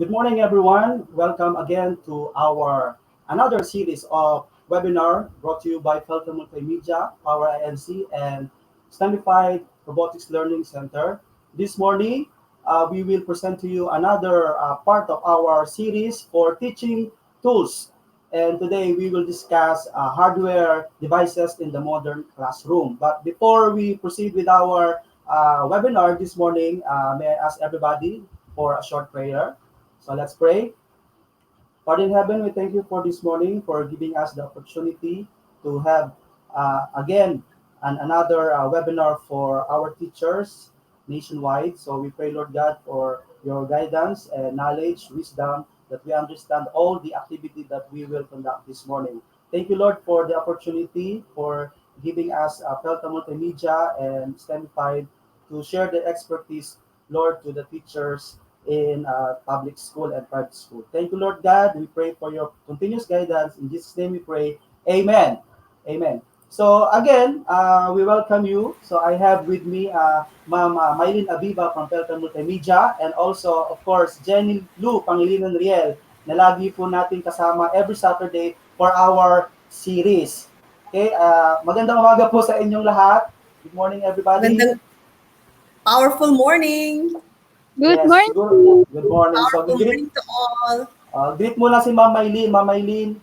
Good morning, everyone. Welcome again to our another series of webinar brought to you by Felton Multimedia, Power INC, and Standified Robotics Learning Center. This morning, we will present to you another part of our series for teaching tools. And today, we will discuss hardware devices in the modern classroom. But before we proceed with our webinar this morning, may I ask everybody for a short prayer? So let's pray. Father in heaven, we thank you for this morning, for giving us the opportunity to have again another webinar for our teachers nationwide. So we pray, Lord God, for your guidance and knowledge, wisdom, that we understand all the activity that we will conduct this morning. Thank you, Lord, for the opportunity, for giving us Pelta Multimedia and Standified to share the expertise, Lord, to the teachers in public school and private school. Thank you, Lord God. We pray for your continuous guidance. In Jesus' name we pray. Amen. Amen. So again, we welcome you. So I have with me Ma'am Mylene Aviva from Pelton Multimedia, and also, of course, Jenny Lu Pangilinan Riel, na lagi po natin kasama every Saturday for our series. Okay, magandang umaga po sa inyong lahat. Good morning, everybody. Magandang powerful morning. Good Yes, morning. siguro. Good morning. So, Powerful morning to all. greet muna si Ma'am Mylene. Ma'am Mylene.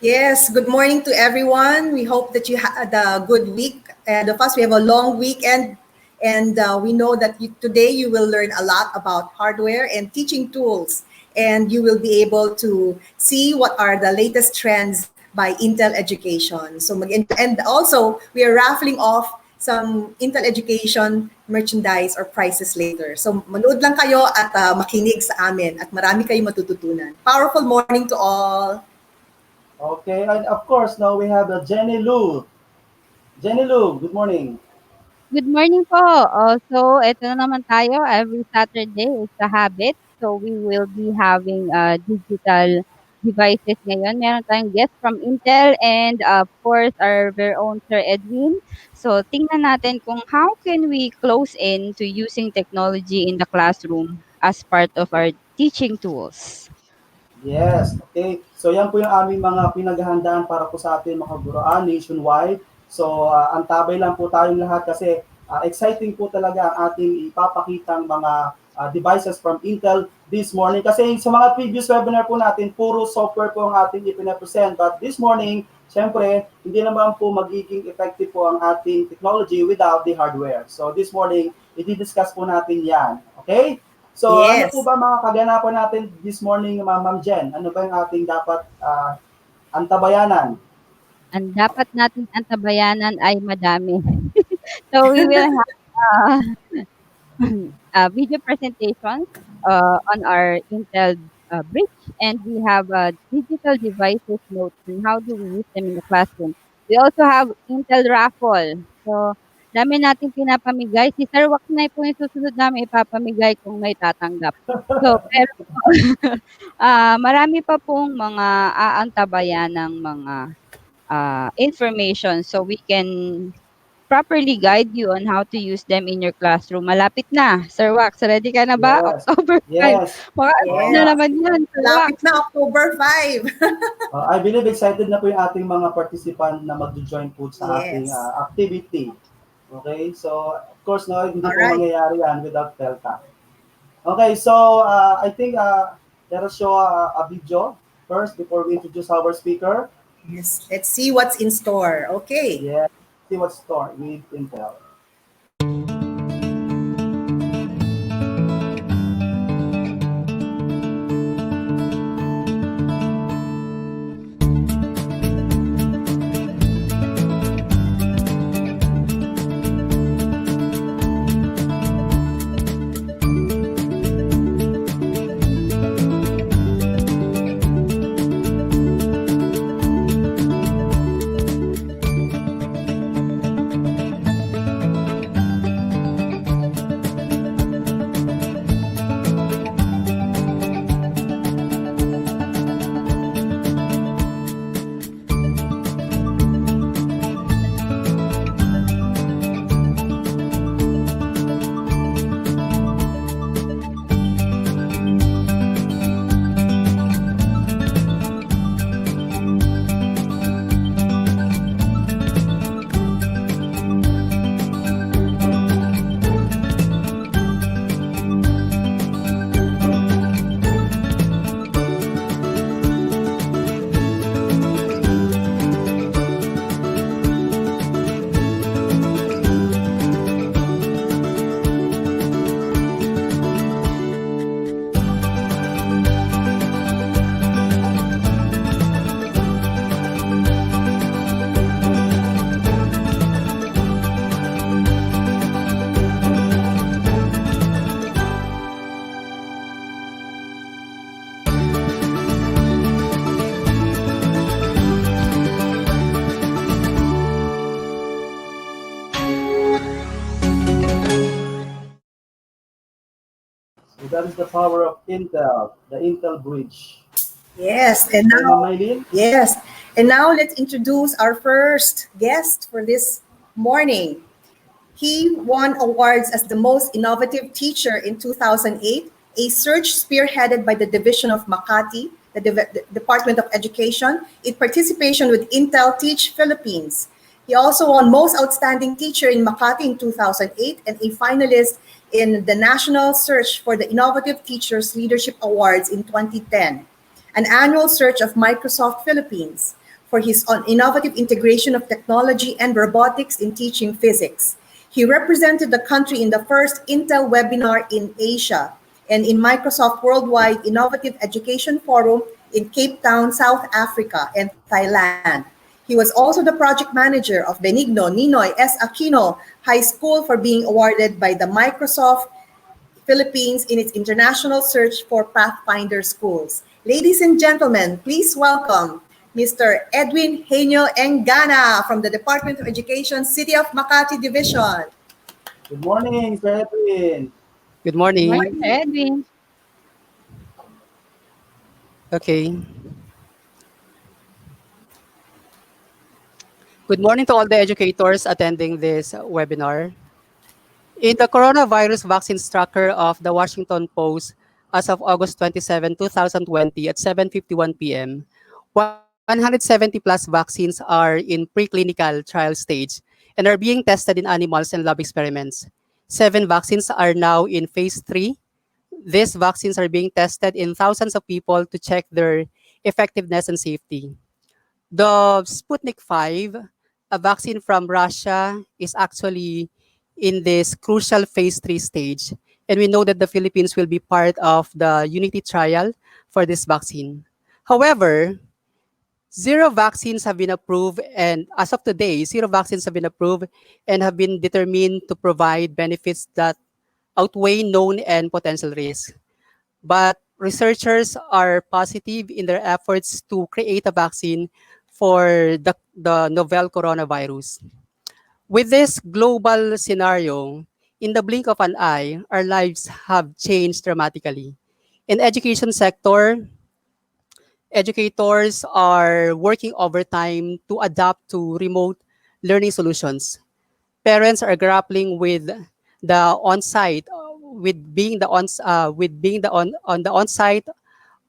Yes, good morning to everyone. We hope that you had a good week. And of us, we have a long weekend. And we know that today you will learn a lot about hardware and teaching tools. And you will be able to see what are the latest trends by Intel Education. And also, we are raffling off some Intel Education merchandise or prizes later. So manood lang kayo at makinig sa amin at marami kayong matututunan. Powerful morning to all. Okay, and of course, now we have Jenny Lu. Jenny Lu, good morning. Good morning po. So, ito na naman tayo. Every Saturday, it's a habit. So, we will be having digital devices ngayon. Meron tayong guest from Intel and of course, our very own Sir Edwin. So, tingnan natin kung how can we close in to using technology in the classroom as part of our teaching tools. Yes, okay. So yan po yung aming mga pinaghahandaan para po sa atin mga kaguruan nationwide. So antabay lang po tayong lahat kasi exciting po talaga ang ating ipapakitang mga devices from Intel this morning. Kasi sa mga previous webinar po natin, puro software po ang ating ipinapresent. But this morning, syempre, hindi naman po magiging effective po ang ating technology without the hardware. So this morning, i-discuss po natin yan. Okay? So, Yes. ano po ba mga kaganapan natin this morning, Ma'am Jen? Ano ba yung ating dapat antabayanan? Ang dapat natin antabayanan ay madami. So, we will have video presentations on our Intel bridge, and we have digital devices notes and how do we use them in the classroom. We also have Intel raffle. So, dami natin pinapamigay. Si Sir Waknay po yung susunod namin ipapamigay kung may tatanggap. So, pero marami pa pong mga aantabayan ng mga information so we can properly guide you on how to use them in your classroom. Malapit na. Sir Wax, ready ka na ba? Yes. October 5. Yes. Yes. Na naman yan, Sir Wax. Malapit na October 5. I believe excited na po yung ating mga participant na mag-join po sa ating Yes. activity. Okay? So, of course, no, hindi po Alright. mangyayari yan without Pelta. Okay, so I think let us show a video first before we introduce our speaker. Yes, let's see what's in store. Okay. Yeah, see what's stored with Intel. that is the power of Intel, the Intel Bridge. Yes, and Okay, Ma'am now, Maylin? yes, and now let's introduce our first guest for this morning. He won awards as the most innovative teacher in 2008, a search spearheaded by the Division of Makati, the Department of Education, in participation with Intel Teach Philippines. He also won Most Outstanding Teacher in Makati in 2008 and a finalist in the National Search for the Innovative Teachers Leadership Awards in 2010, an annual search of Microsoft Philippines for his innovative integration of technology and robotics in teaching physics. He represented the country in the first Intel webinar in Asia and in Microsoft Worldwide Innovative Education Forum in Cape Town, South Africa, and Thailand. He was also the project manager of Benigno Ninoy S. Aquino High School for being awarded by the Microsoft Philippines in its international search for Pathfinder schools. Ladies and gentlemen, please welcome Mr. Edwin Henyo Engana from the Department of Education, City of Makati Division. Good morning, Sir Edwin. Good Good morning, morning. Sir Edwin. Okay. Good morning to all the educators attending this webinar. In the coronavirus vaccine tracker of the Washington Post as of August 27, 2020 at 7:51 p.m., 170 plus vaccines are in preclinical trial stage and are being tested in animals and lab experiments. 7 vaccines are now in phase 3. These vaccines are being tested in thousands of people to check their effectiveness and safety. The Sputnik 5, a vaccine from Russia, is actually in this crucial phase 3 stage. And we know that the Philippines will be part of the Unity trial for this vaccine. However, zero vaccines have been approved, and as of today, zero vaccines have been approved and have been determined to provide benefits that outweigh known and potential risks. But researchers are positive in their efforts to create a vaccine for the novel coronavirus. With this global scenario, in the blink of an eye, our lives have changed dramatically. In education sector, educators are working overtime to adapt to remote learning solutions. Parents are grappling with the on-site, with being the on the on-site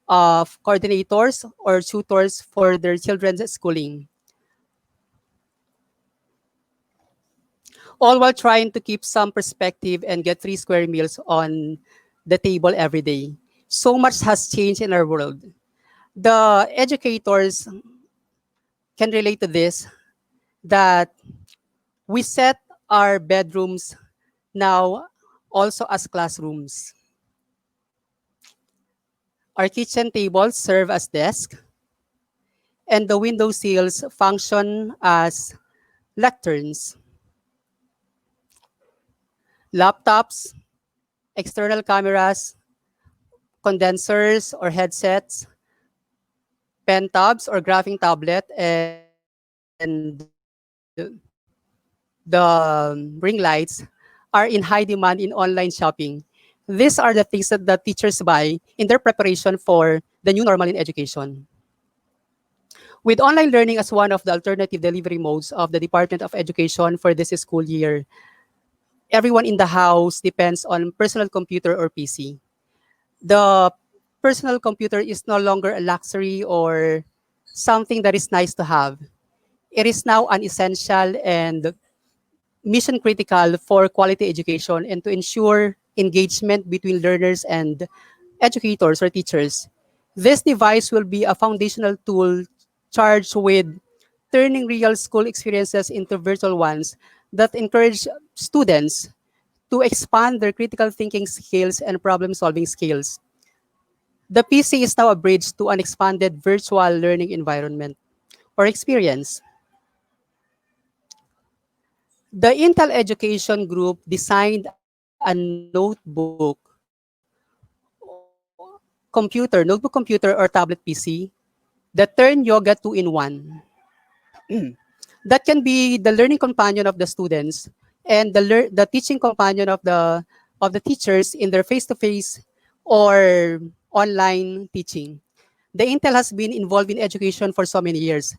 of coordinators or tutors for their children's schooling, all while trying to keep some perspective and get 3 square meals on the table every day. So much has changed in our world. The educators can relate to this, that we set our bedrooms now also as classrooms. Our kitchen tables serve as desks, and the window sills function as lecterns. Laptops, external cameras, condensers or headsets, pen tabs or graphing tablet, and the ring lights are in high demand in online shopping. These are the things that the teachers buy in their preparation for the new normal in education. With online learning as one of the alternative delivery modes of the Department of Education for this school year, everyone in the house depends on personal computer or PC. The personal computer is no longer a luxury or something that is nice to have. It is now an essential and mission critical for quality education and to ensure engagement between learners and educators or teachers. This device will be a foundational tool charged with turning real school experiences into virtual ones that encourage students to expand their critical thinking skills and problem solving skills. The PC is now a bridge to an expanded virtual learning environment or experience. The Intel Education Group designed a notebook computer or tablet PC that turn yoga 2-in-1. That can be the learning companion of the students and the teaching companion of the teachers in their face-to-face or online teaching. The Intel has been involved in education for so many years.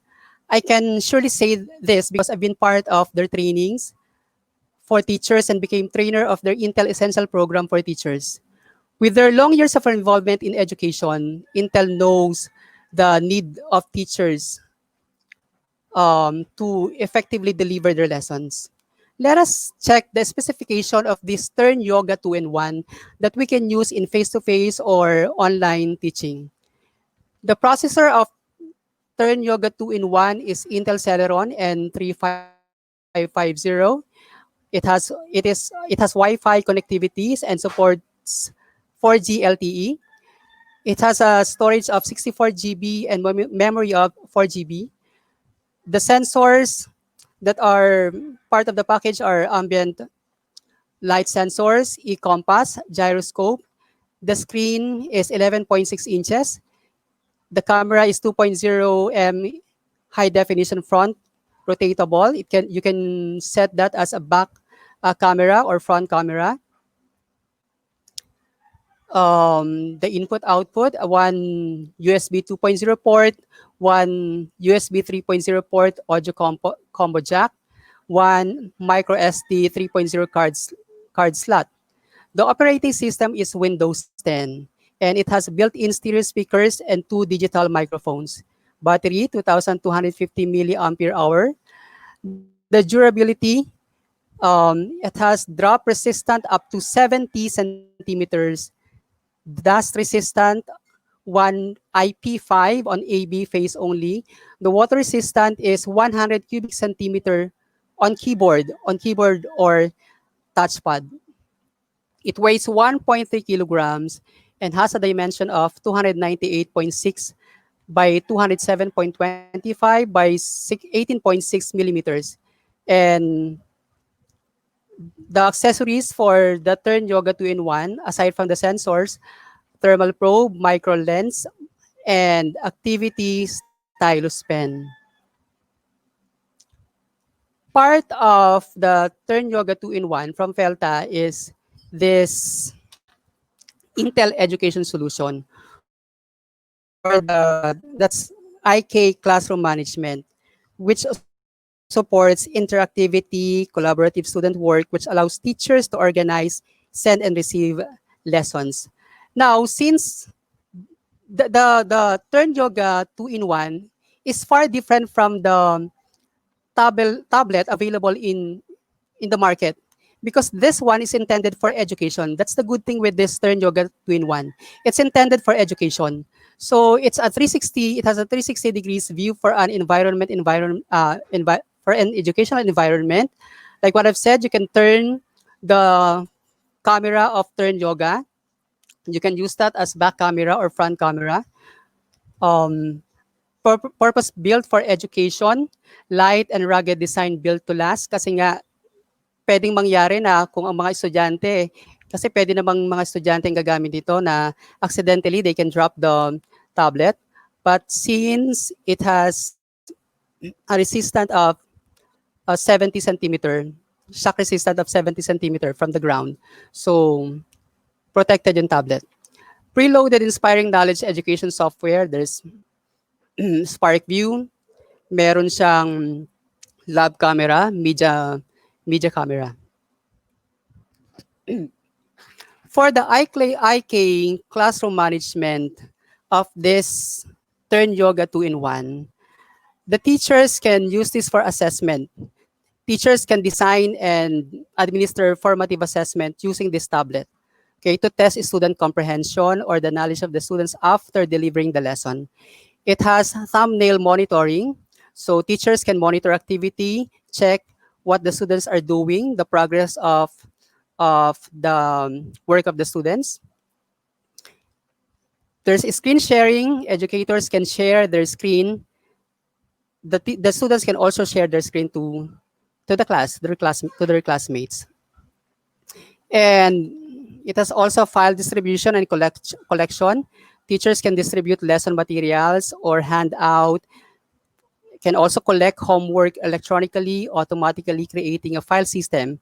I can surely say this because I've been part of their trainings for teachers and became trainer of their Intel Essential Program for teachers. With their long years of involvement in education, Intel knows the need of teachers to effectively deliver their lessons. Let us check the specification of this Stern Yoga 2-in-1 that we can use in face-to-face or online teaching. The processor of Stern Yoga 2-in-1 is Intel Celeron N3550. It has Wi-Fi connectivities and supports 4G LTE. It has a storage of 64 GB and memory of 4 GB. The sensors that are part of the package are ambient light sensors, e-compass, gyroscope. The screen is 11.6 inches. The camera is 2.0 m high definition front rotatable. You can set that as a back camera or front camera. The input output, one USB 2.0 port, one USB 3.0 port audio combo jack, one micro SD 3.0 card slot. The operating system is Windows 10 and it has built-in stereo speakers and 2 digital microphones. Battery 2250 milliampere hour. The durability, it has drop resistant up to 70 centimeters, dust resistant, one IP5 on AB face only. The water resistant is 100 cubic centimeter on keyboard or touchpad. It weighs 1.3 kilograms and has a dimension of 298.6 by 207.25 by 18.6 millimeters. And the accessories for the Stern Yoga 2-in-1, aside from the sensors, thermal probe, micro lens, and activity stylus pen. Part of the Stern Yoga 2-in-1 from Felta is this Intel Education Solution, or that's IK Classroom Management, which supports interactivity, collaborative student work, which allows teachers to organize, send, and receive lessons. Now, since the Stern Yoga 2-in-1 is far different from the tablet available in the market, because this one is intended for education. That's the good thing with this Stern Yoga 2-in-1. It's intended for education. So it has a 360 degrees view for an for an educational environment. Like what I've said, you can turn the camera of Stern Yoga. You can use that as back camera or front camera. Purpose built for education, light and rugged design built to last. Kasi nga, pwedeng mangyari na kung ang mga estudyante, kasi pwede namang mga estudyante ang gagamit dito na accidentally they can drop the tablet. But since it has a resistant of 70 centimeter, shock resistant of 70 centimeter from the ground, so protected yung tablet. Preloaded inspiring knowledge education software, there's SparkView, meron siyang lab camera, media camera. For the IK classroom management of this Stern Yoga 2-in-1, the teachers can use this for assessment. Teachers can design and administer formative assessment using this tablet, okay, to test student comprehension or the knowledge of the students after delivering the lesson. It has thumbnail monitoring, so teachers can monitor activity, check what the students are doing, the progress of the work of the students. There's screen sharing. Educators can share their screen. The students can also share their screen to the class, to their classmates. And it has also file distribution and collection. Teachers can distribute lesson materials or hand out, can also collect homework electronically, automatically creating a file system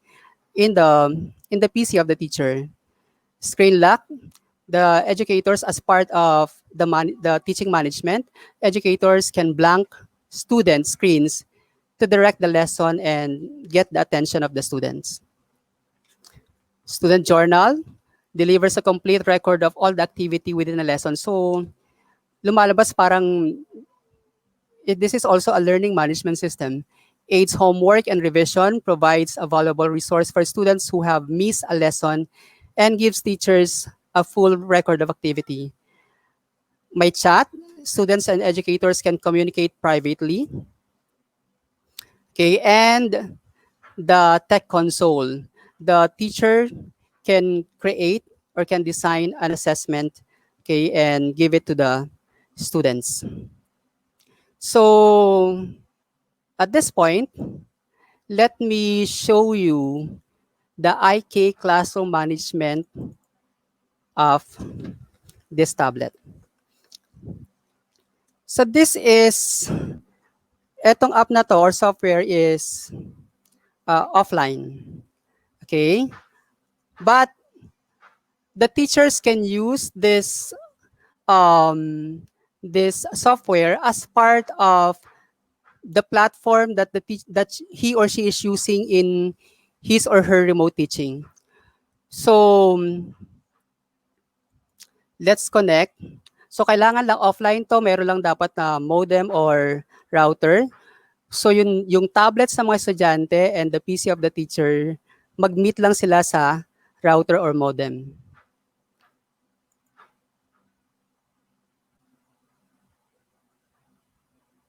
in the PC of the teacher. Screen lock. The educators, as part of the teaching management, educators can blank student screens to direct the lesson and get the attention of the students. Student journal delivers a complete record of all the activity within a lesson. So, lumalabas parang this is also a learning management system. Aids homework and revision, provides a valuable resource for students who have missed a lesson, and gives teachers a full record of activity. My chat, students and educators can communicate privately. Okay, and the tech console. The teacher can create or can design an assessment, okay, and give it to the students. So at this point, let me show you the IK classroom management of this tablet. So this is, etong app na to or software is offline. Okay? But the teachers can use this software as part of the platform that that he or she is using in his or her remote teaching. So let's connect. So kailangan lang offline to, meron lang dapat na modem or router. So yung tablets ng mga estudyante and the PC of the teacher, mag-meet lang sila sa router or modem.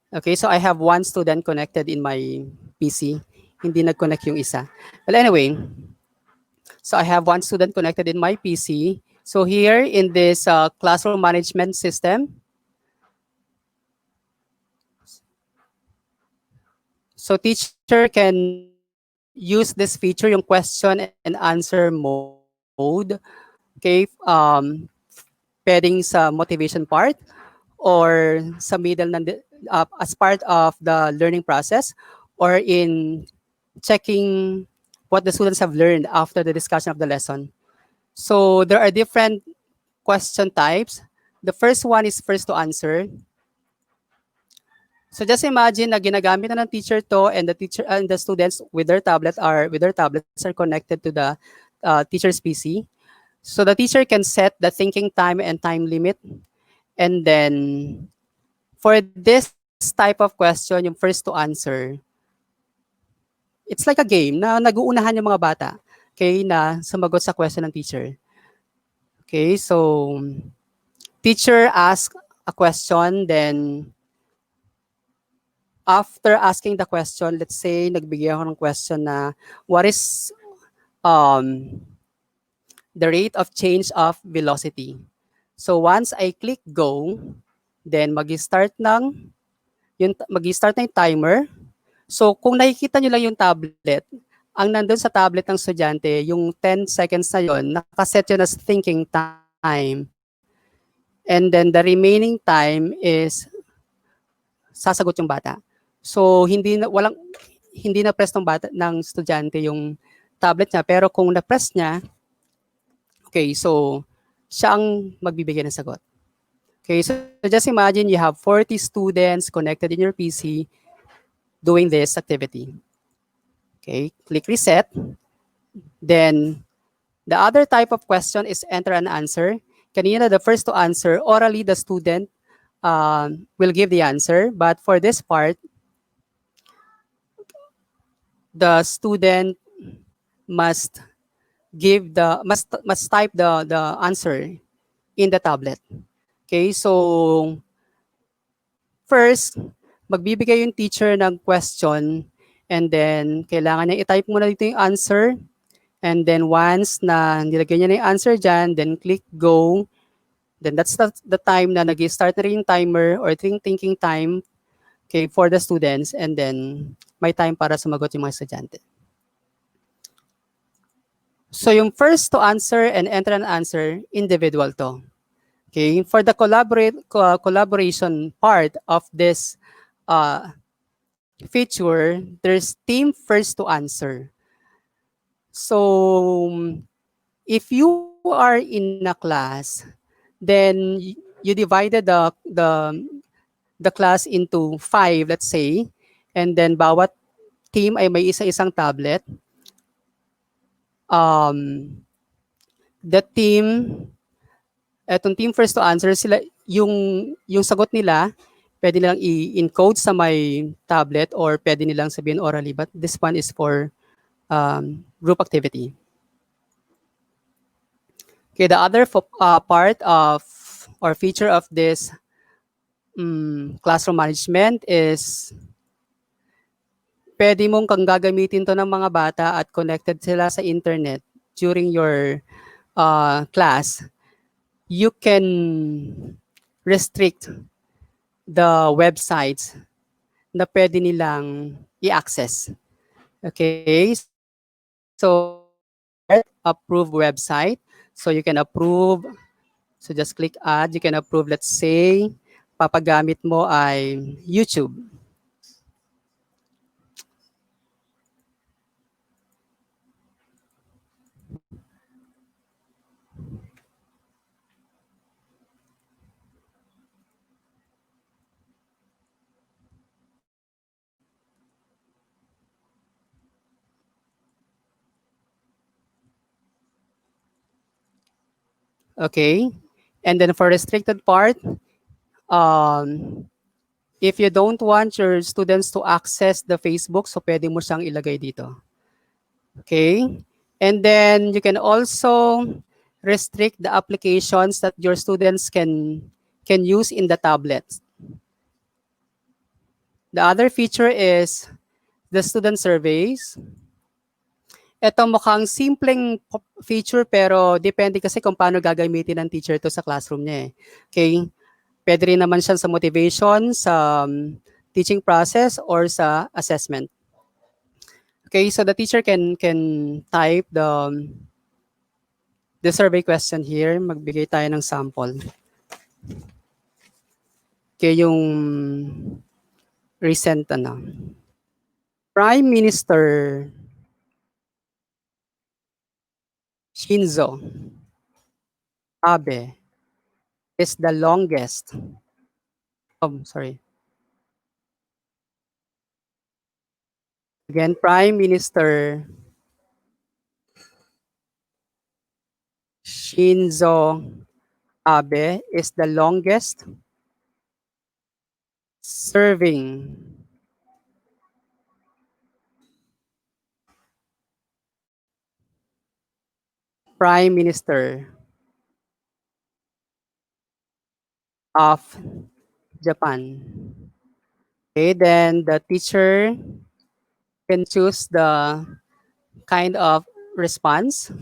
Okay, so I have one student connected in my PC. Hindi nag-connect yung isa. Well, anyway, so I have one student connected in my PC. So here in this classroom management system, so teacher can use this feature, yung question and answer mode. Okay, pwedeng sa motivation part or sa middle as part of the learning process or in checking what the students have learned after the discussion of the lesson. So there are different question types. The first one is first to answer. So just imagine na ginagamit na ng teacher to, and the teacher and the students with their tablets are connected to the teacher's PC. So the teacher can set the thinking time and time limit. And then for this type of question, yung first to answer, it's like a game na nag-uunahan yung mga bata, okay, na sumagot sa question ng teacher. Okay, so teacher asks a question, then after asking the question, let's say nagbigay ako ng question na what is the rate of change of velocity. So once I click go, then mag-start na yung timer. So kung nakikita nyo lang yung tablet, ang nandun sa tablet ng estudyante, yung 10 seconds na yon, nakaset yun as thinking time. And then the remaining time is sasagot yung bata. So hindi na press ng estudyante yung tablet niya, pero kung na-press niya, okay, so siya ang magbibigay ng sagot. Okay, so just imagine you have 40 students connected in your PC doing this activity. Okay, click reset. Then the other type of question is enter an answer. Kanina, the first to answer, orally the student will give the answer. But for this part, the student must type the answer in the tablet. Okay, so first, magbibigay yung teacher ng question, and then kailangan niya i-type muna dito yung answer. And then once na nilagay niya na yung answer dyan, then click go. Then that's the time na nag-start na rin yung timer or thinking time, okay, for the students. And then may time para sumagot yung mga estudyante. So yung first to answer and enter an answer, individual to. Okay, for the collaboration part of this feature, there's team first to answer. So if you are in a class, then you divided the class into 5, let's say, and then bawat team ay may isa-isang tablet. The team, etong team first to answer, sila, yung sagot nila, pwede nilang i-encode sa may tablet or pwede nilang sabihin orally, but this one is for group activity. Okay, the other part of or feature of this classroom management is pwede mong kang gagamitin to ng mga bata at connected sila sa internet during your class. You can restrict the websites na pwede nilang i-access. Okay, so approve website. So you can approve. So just click add. You can approve, let's say, papagamit mo ay YouTube. Okay, and then for restricted part, if you don't want your students to access the Facebook, so pwede mo siyang ilagay dito. Okay, and then you can also restrict the applications that your students can use in the tablets. The other feature is the student surveys. Ito mukhang simpleng feature pero depende kasi kung paano gagamitin ng teacher to sa classroom niya eh. Okay? Pwede rin naman siya sa motivation, sa teaching process, or sa assessment. Okay, so the teacher can type the survey question here. Magbigay tayo ng sample. Okay, yung recent Prime Minister Shinzo Abe is the longest. Sorry. Again, Prime Minister Shinzo Abe is the longest serving Prime Minister of Japan. Okay, then the teacher can choose the kind of response.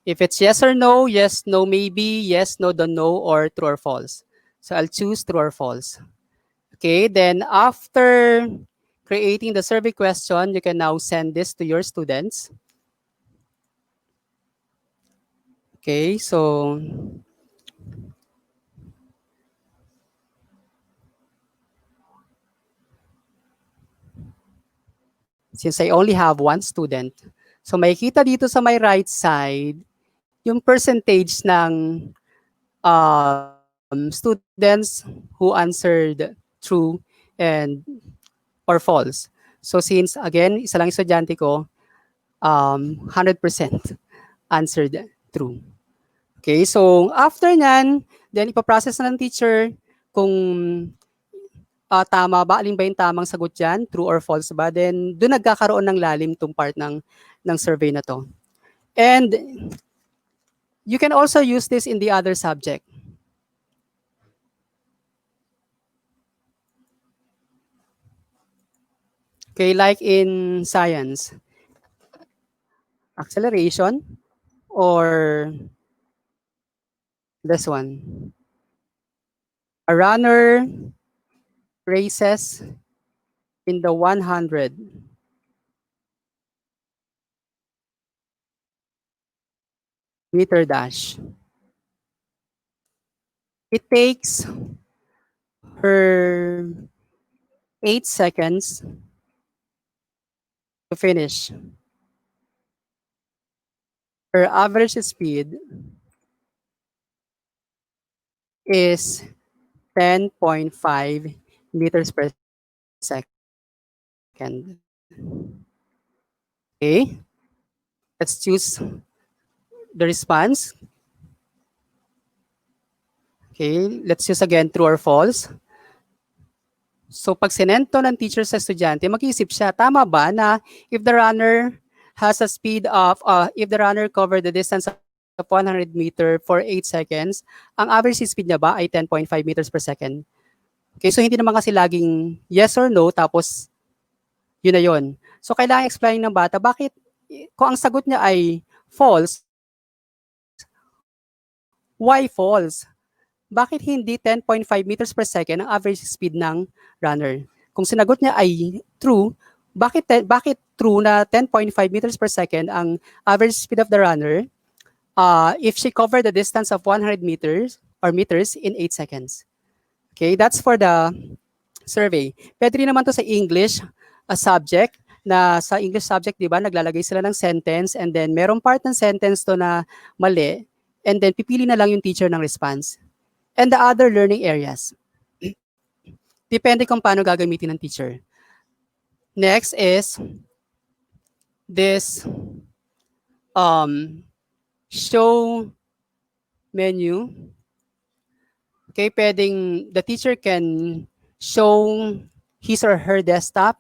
If it's yes or no, yes, no, maybe, yes, no, don't know, or true or false. So I'll choose true or false. Okay, then after creating the survey question, you can now send this to your students. Okay, so since I only have one student, so makikita dito sa my right side, yung percentage ng students who answered true and or false. So since again, isa lang estudyante ko, 100% answered true. Okay, so after nyan, then ipaprocess na ng teacher kung tama ba, alin ba yung tamang sagot dyan, true or false ba, then doon nagkakaroon ng lalim tong part ng survey na to. And you can also use this in the other subject. Okay, like in science, acceleration, or this one. A runner races in the 100 meter dash. It takes her 8 seconds to finish her average speed is 10.5 meters per second. Okay, let's choose the response. Okay, let's use again true or false. So pag sinento ng teacher sa estudyante, mag-iisip siya, tama ba na if the runner has a speed of, if the runner covered the distance of 100 meter for 8 seconds, ang average speed niya ba ay 10.5 meters per second? Okay, so hindi naman kasi laging yes or no, tapos yun na yun. So kailangan explain ng bata, bakit, kung ang sagot niya ay false, why false? Bakit hindi 10.5 meters per second ang average speed ng runner? Kung sinagot niya ay true, bakit true na 10.5 meters per second ang average speed of the runner if she covered the distance of 100 meters or meters in 8 seconds? Okay, that's for the survey. Pwede rin naman to sa English subject, na sa English subject, di ba, naglalagay sila ng sentence and then merong part ng sentence to na mali and then pipili na lang yung teacher ng response. And the other learning areas. Depende kung paano gagamitin ng teacher. Next is this show menu. Okay, pwedeng the teacher can show his or her desktop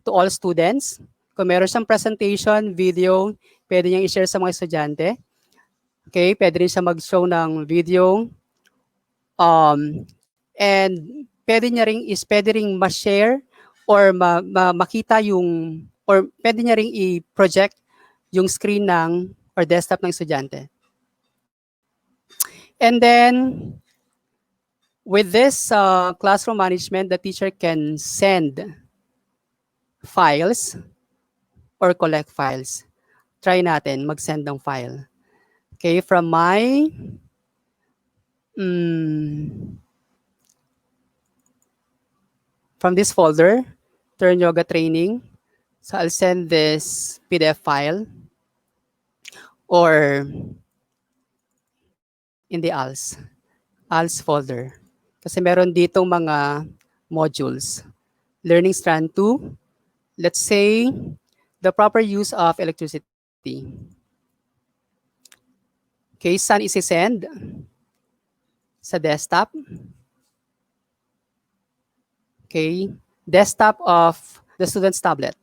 to all students. Kung meron siyang presentation, video, pwede niyang i-share sa mga estudyante. Okay, pwede rin siya mag-show ng video. And pwede ring ma-share or makita yung, or pwede niya ring i-project yung screen ng or desktop ng estudyante. And then, with this classroom management, the teacher can send files or collect files. Try natin mag-send ng file. Okay, from my from this folder, Turn Yoga Training. So I'll send this PDF file or in the ALS folder. Kasi meron ditong mga modules. Learning Strand 2, let's say the proper use of electricity. Okay, saan isi-send? Sa desktop. Okay, desktop of the student's tablet.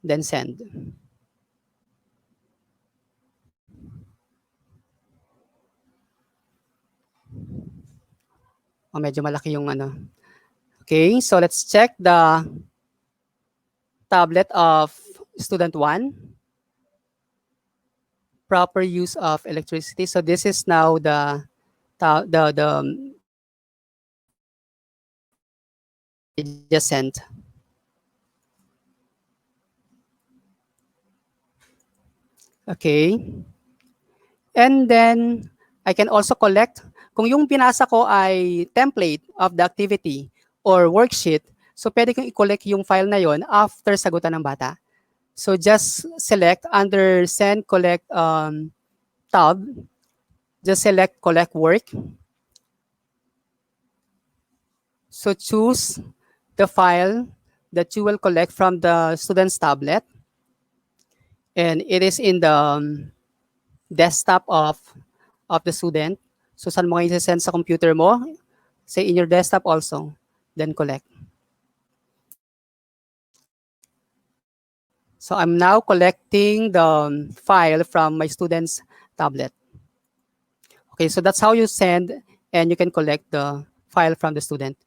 Then send. Oh, medyo malaki yung ano. Okay, so let's check the tablet of student 1. Proper use of electricity. So this is now the just sent. Okay. And then I can also collect, kung yung pinasa ko ay template of the activity or worksheet, so pwede kong i-collect yung file na yon after sagutan ng bata. So just select under Send Collect tab, just select Collect Work. So choose the file that you will collect from the student's tablet. And it is in the desktop of the student. So saan mo kayo send sa computer mo? Say in your desktop also. Then collect. So I'm now collecting the file from my student's tablet. Okay, so that's how you send and you can collect the file from the student.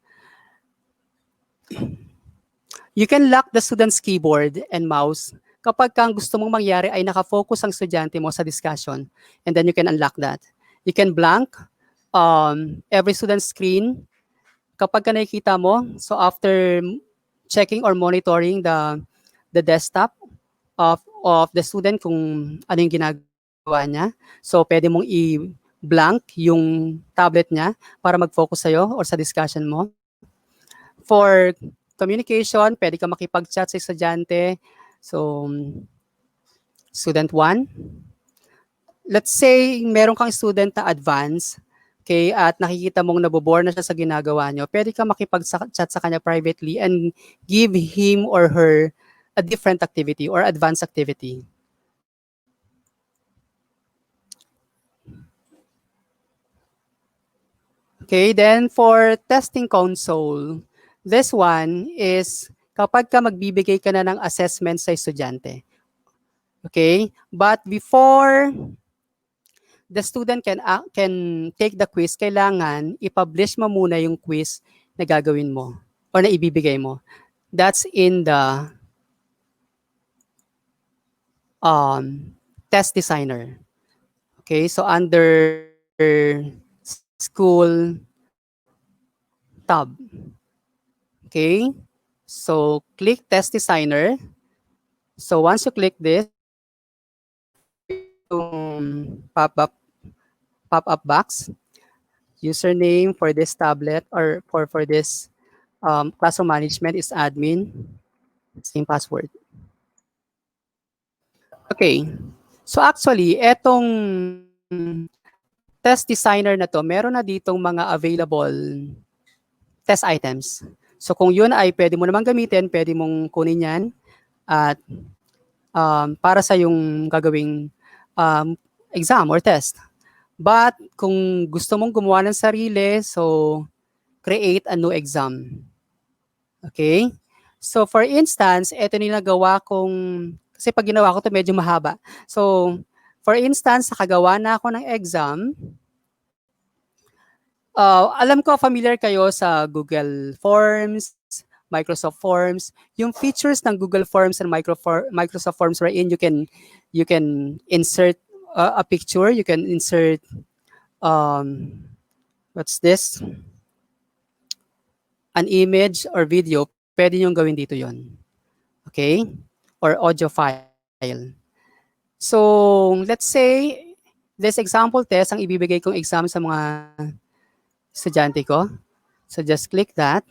You can lock the student's keyboard and mouse kapag kang gusto mong mangyari ay nakafocus ang estudyante mo sa discussion, and then you can unlock that. You can blank every student's screen kapag ka nakikita mo. So after checking or monitoring the desktop of the student kung ano yung ginagawa niya, so pwede mong i-blank yung tablet niya para mag-focus sa'yo or sa discussion mo. For communication, pwede ka makipag-chat sa estudyante. So, student 1, let's say meron kang student na advance, okay, at nakikita mong nabobore na siya sa ginagawa nyo, pwede ka makipag-chat sa kanya privately and give him or her a different activity or advanced activity. Okay, then for testing console, this one is kapag ka magbibigay ka na ng assessment sa estudyante. Okay, but before the student can take the quiz, kailangan i-publish mo muna yung quiz na gagawin mo or na ibibigay mo. That's in the test designer. Okay, so under school tab. Okay, so click test designer. So once you click this, pop-up box, username for this tablet or for this classroom management is admin, same password. Okay, so actually, etong test designer na to, meron na ditong mga available test items. So kung yun ay pwede mo naman gamitin, pwede mong kunin yan at para sa yung gagawing exam or test. But kung gusto mong gumawa ng sarili, so create a new exam. Okay? So for instance, ito nilagawa kong, kasi pag ginawa ko to medyo mahaba. So for instance, nakagawa na ako ng exam. Alam ko familiar kayo sa Google Forms, Microsoft Forms. Yung features ng Google Forms and Microsoft Forms wherein you can insert a picture, you can insert what's this? An image or video, pwede nyo gawin dito yon. Okay? Or audio file. So, let's say, this example test, ang ibibigay kong exam sa mga estudyante ko. So, just click that.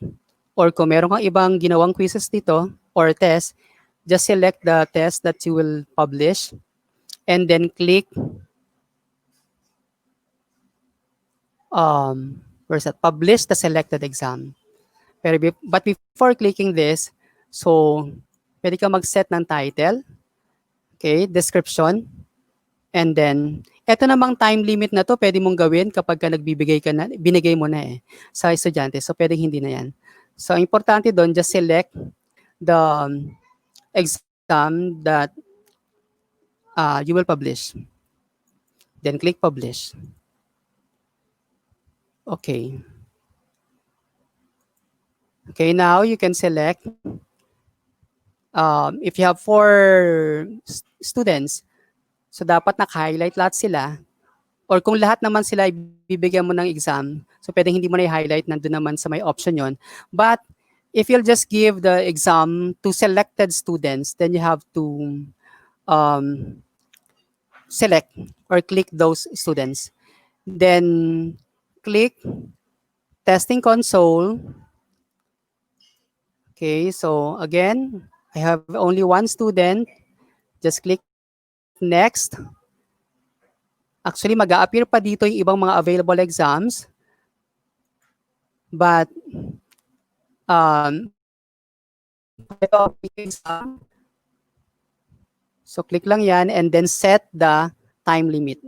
Or kung meron kang ibang ginawang quizzes dito or test, just select the test that you will publish and then click where's that? Publish the selected exam. But before clicking this, so pwede ka mag-set ng title, okay, description, and then eto namang time limit na to, pwede mong gawin kapag ka binigay mo na sa estudyante. So pwede hindi na yan. So importante doon, just select the exam that you will publish. Then click publish. Okay. Okay, now you can select, if you have 4 students, so dapat naka-highlight lahat sila. Or kung lahat naman sila bibigyan mo ng exam, so pwedeng hindi mo na i-highlight, nandun naman sa may option yon. But if you'll just give the exam to selected students, then you have to select or click those students. Then click testing console. Okay, so again, I have only 1 student. Just click next. Actually, mag-a-appear pa dito yung ibang mga available exams. But, ito, exam. So, click lang yan and then set the time limit.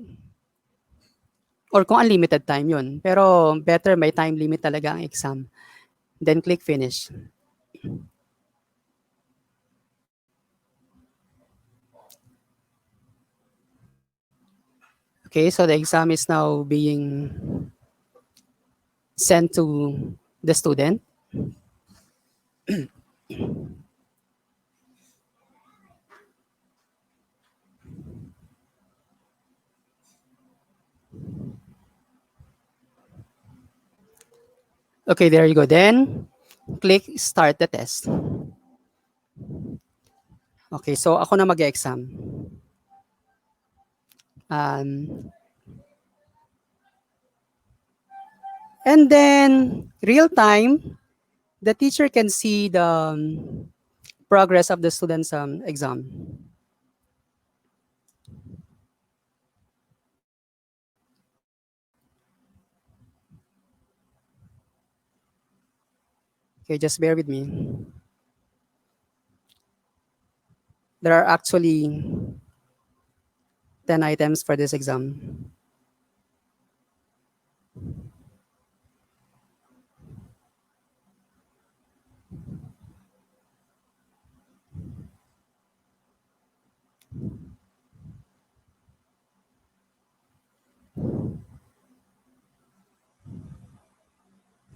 Or kung unlimited time yun. Pero, better may time limit talaga ang exam. Then, click finish. Okay, so the exam is now being sent to the student. Okay, there you go. Then, click start the test. Okay, so ako na mag-exam. And then, real time, the teacher can see the progress of the student's exam. Okay, just bear with me. There are actually 10 items for this exam.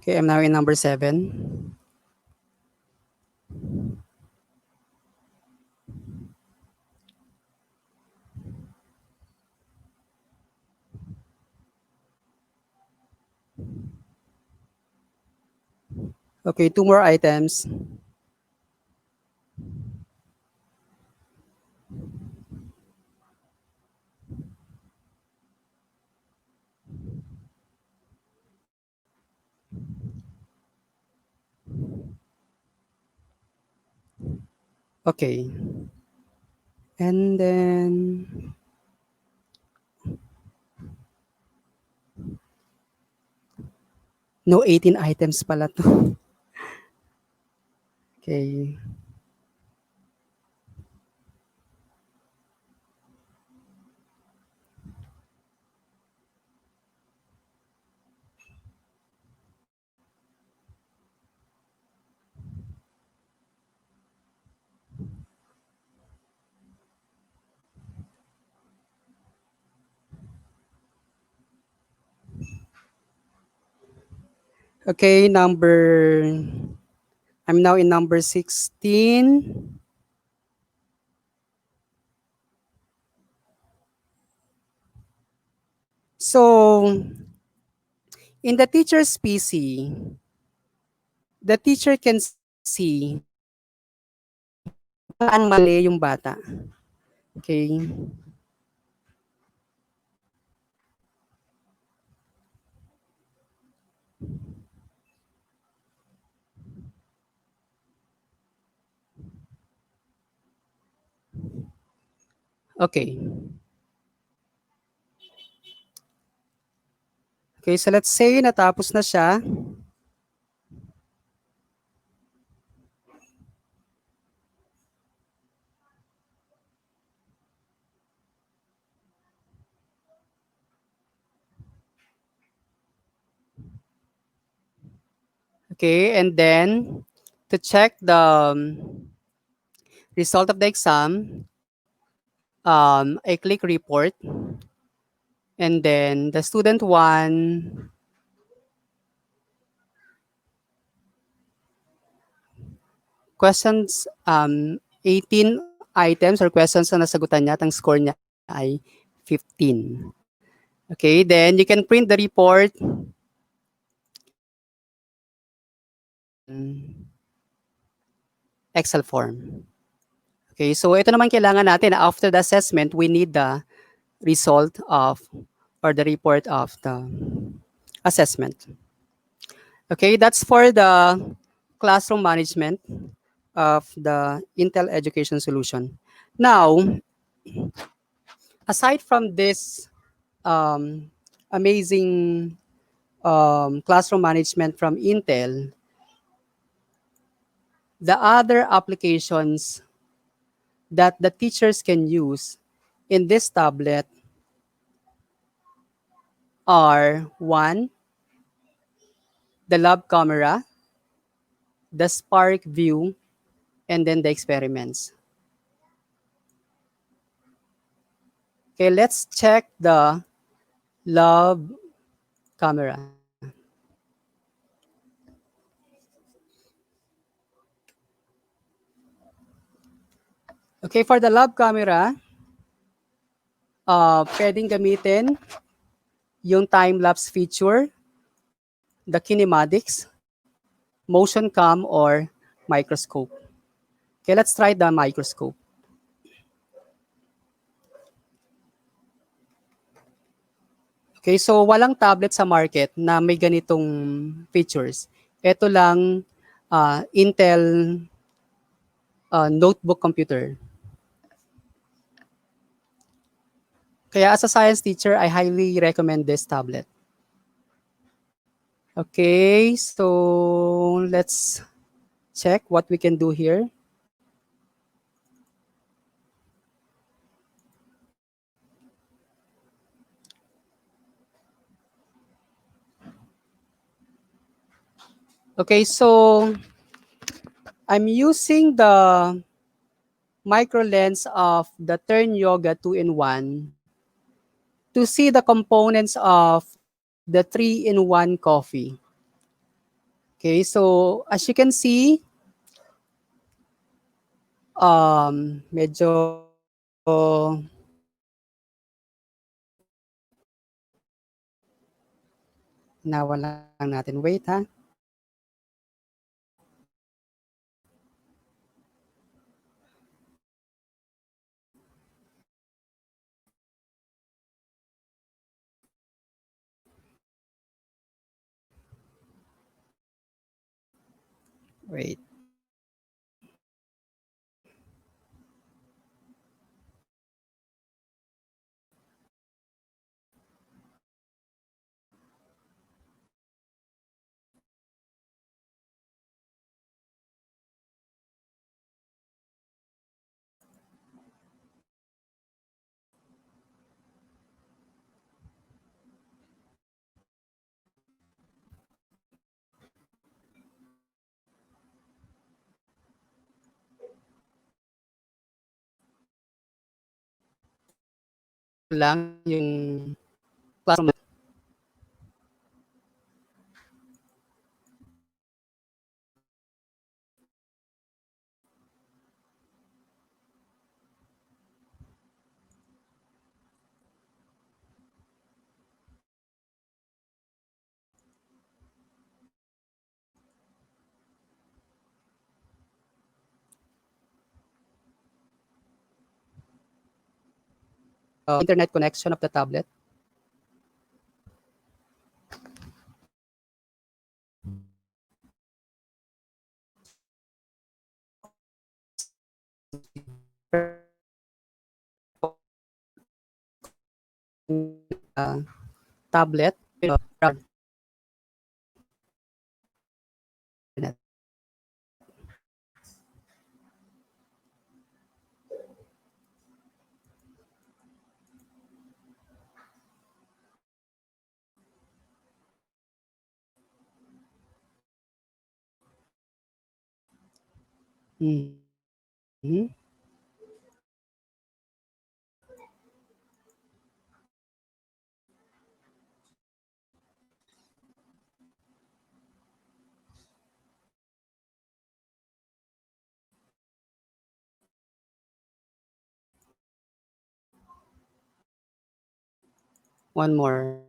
Okay, I'm now in number 7. Okay, 2 more items. Okay. And then no, 18 items pala to. Okay. Okay, I'm now in number 16. So, in the teacher's PC, the teacher can see saan mali yung bata. Okay. Okay. Okay, so let's say natapos na siya. Okay, and then to check the result of the exam, I click report, and then the student one questions, 18 items or questions na nasagutan niya at ang score niya ay 15. Okay, then you can print the report. Excel form. Okay, so ito naman kailangan natin. After the assessment, we need the result of or the report of the assessment. Okay, that's for the classroom management of the Intel Education Solution. Now, aside from this amazing classroom management from Intel, the other applications that the teachers can use in this tablet are: 1, the lab camera, the Spark view, and then the experiments. Okay, let's check the lab camera. Okay, for the lab camera, pwedeng gamitin yung time-lapse feature, the kinematics, motion cam, or microscope. Okay, let's try the microscope. Okay, so walang tablet sa market na may ganitong features. Ito lang, Intel notebook computer. Kaya as a science teacher, I highly recommend this tablet. Okay, so let's check what we can do here. Okay, so I'm using the micro lens of the Turn Yoga 2-in-1 to see the components of the 3-in-1 coffee. Okay, so as you can see, medyo nawa lang natin. Wait ha. Wait. Lang yung classroom. Internet connection of the tablet. Tablet. Mhm. One more.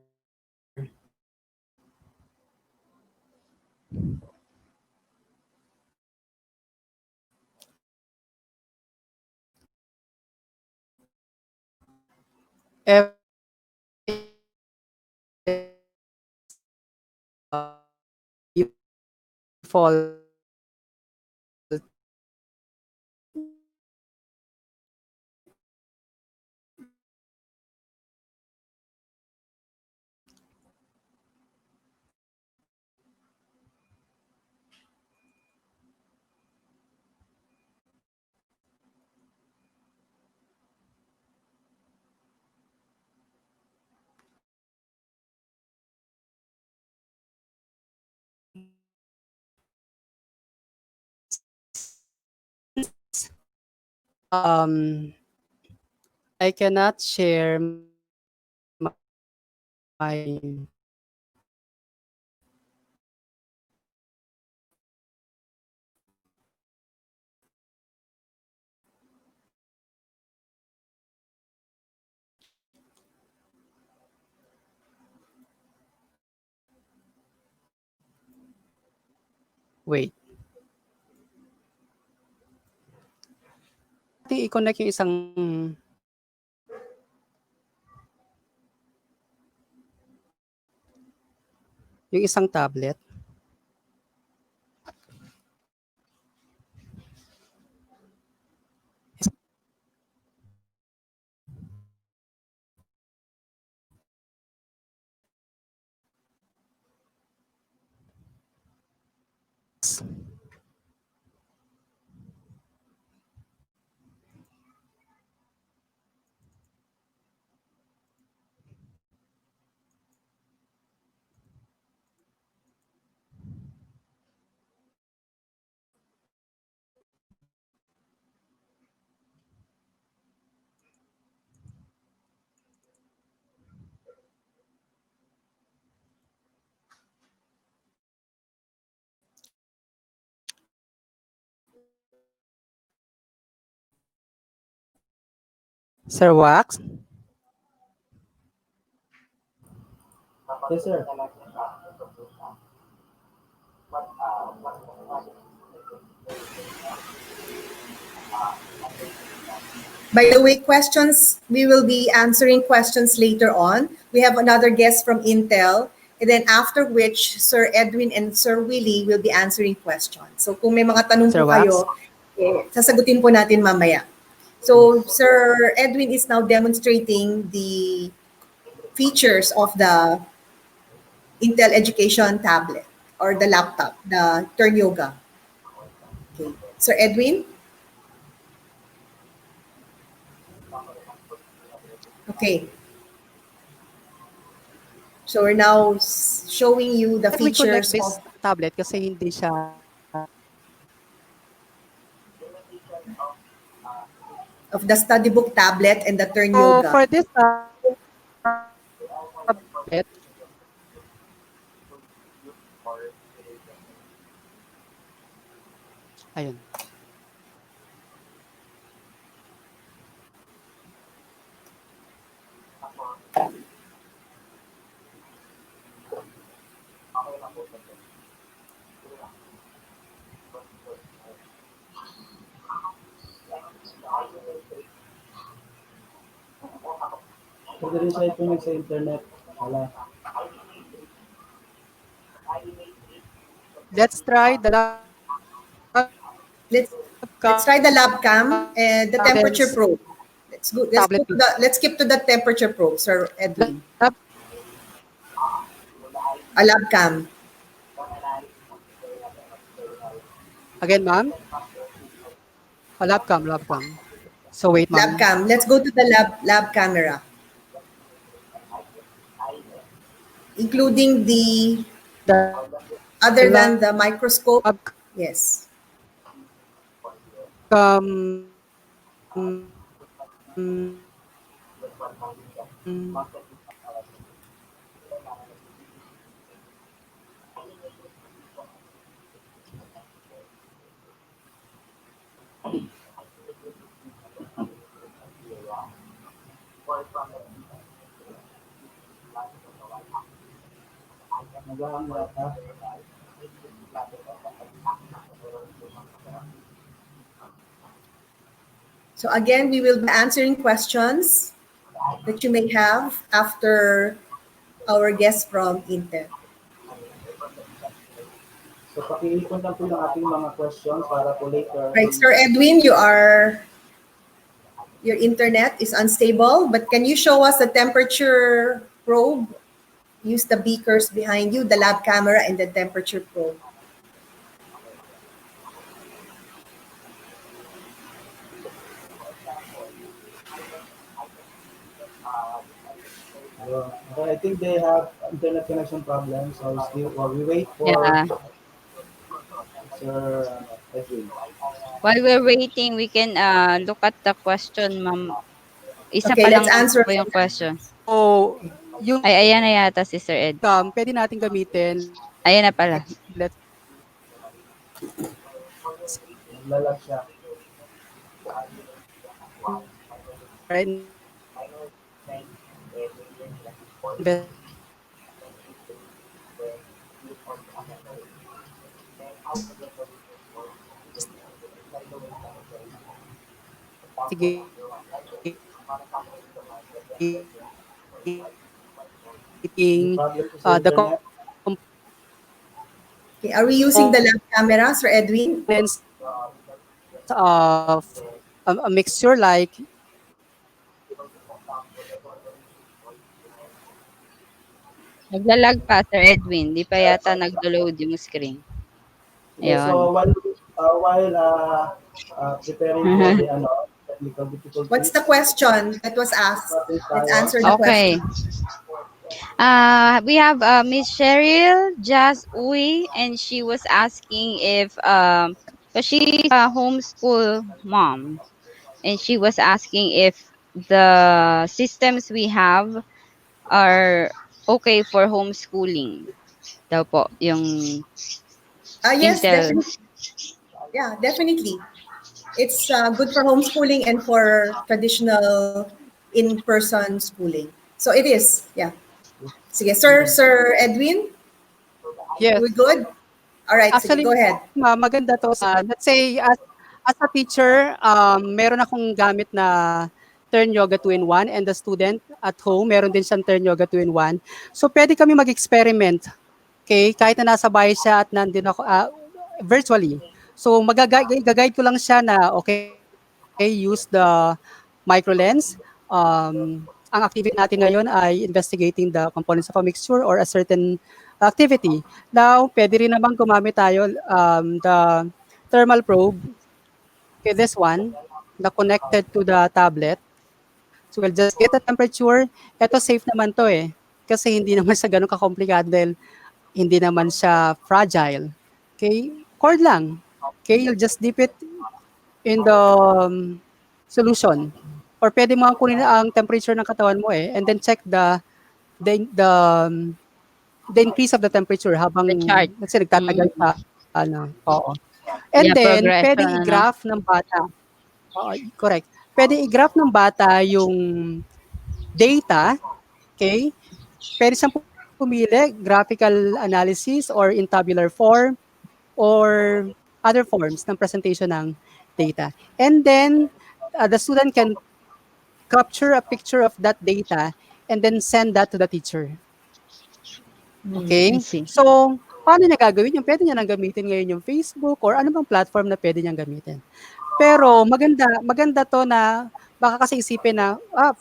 If you fall um I cannot share my wait. I-connect yung isang tablet. Sir Wax? Yes, sir. By the way, questions, we will be answering questions later on. We have another guest from Intel. And then after which, Sir Edwin and Sir Willie will be answering questions. So kung may mga tanong Sir po Wax? kayo, sasagutin po natin mamaya. So Sir Edwin is now demonstrating the features of the Intel Education tablet or the laptop, the Turn Yoga. Okay. Sir Edwin? Okay. So we're now showing you the Can we connect features this of tablet kasi hindi siya the study book tablet and the Turn So Yoga. for this tablet, ayun. Pwede rin siya i-connect sa internet. Wala. Let's try the Let's try the lab cam and the temperature probe. Let's go. Tablet. Let's skip to the temperature probe, Sir Edwin. Lab- A lab cam. Again, ma'am? Lab cam. So wait, Lab ma'am. cam. Let's go to the lab camera, including the The other than the microscope. lab Yes. cam. Nag-hang yata. So again, we will be answering questions that you may have after our guest from Intel. So pakiipon lang po yung ating mga questions para po later. Right, Sir Edwin, your internet is unstable, but can you show us the temperature probe? Use the beakers behind you, the lab camera and the temperature probe. But I think they have internet connection problems, so still, while we wait for Yeah. Sir Edwin. While we're waiting, we can look at the question, ma'am. Isa Okay, pa lang let's answer po yung question. So, yung Ay, ayan na yata si Sir Ed. cam, pwede natin gamitin. Ayan na pala. Let's Naglalag siya. try and invest. Sige. May problem po sa The internet. Okay, are we using the lab camera, Sir Edwin? components of a mixture like Naglalag pa, Sir Edwin. Di pa yata nag-load yung screen. Okay, Ayun. so while preparing for the technical difficulties. What's the question that was asked? Let's answer the Okay. question. We have Miss Cheryl Jazz Uy, and she was asking if, because she's a homeschool mom, and she was asking if the systems we have are okay for homeschooling. Daw po, yung Yes, Intel. definitely. Yeah, definitely. It's good for homeschooling and for traditional in-person schooling. So it is, yeah. Sige, Sir Edwin, Yes. we good? All right, sige, Actually, go ahead. maganda to sa, let's say, as a teacher, meron akong gamit na Turn Yoga 2-in-1 and the student at home, meron din siyang Turn Yoga 2-in-1. So, pwede kami mag-experiment. Okay? Kahit na nasa bahay siya at nandun ako, virtually. So, gagayad ko lang siya na, okay, use the micro lens. Ang activity natin ngayon ay investigating the components of a mixture or a certain activity. Now, pwede rin naman gumamit tayo the thermal probe. Okay, this one, na connected to the tablet. So we'll just get the temperature. Ito safe naman to eh. Kasi hindi naman siya ganun kakomplikado dahil hindi naman siya fragile. Okay, cord lang. Okay, you'll just dip it in the solution. Or pwede mo kunin ang temperature ng katawan mo eh and then check the the the increase of the temperature habang The chart. let's say nagtatagal Mm. sa ano, oo. And Yeah, then progression, pwedeng ano? i-graph ng bata. Oo, correct. Pwede i-graph ng bata yung data, okay? Pwede siyang pumili, graphical analysis or in tabular form or other forms ng presentation ng data. And then the student can capture a picture of that data and then send that to the teacher. I Okay? see. So, paano niya gagawin yun? Pwede niya nang gamitin ngayon yung Facebook or ano bang platform na pwede niyang gamitin. Pero maganda to na baka kasi isipin na,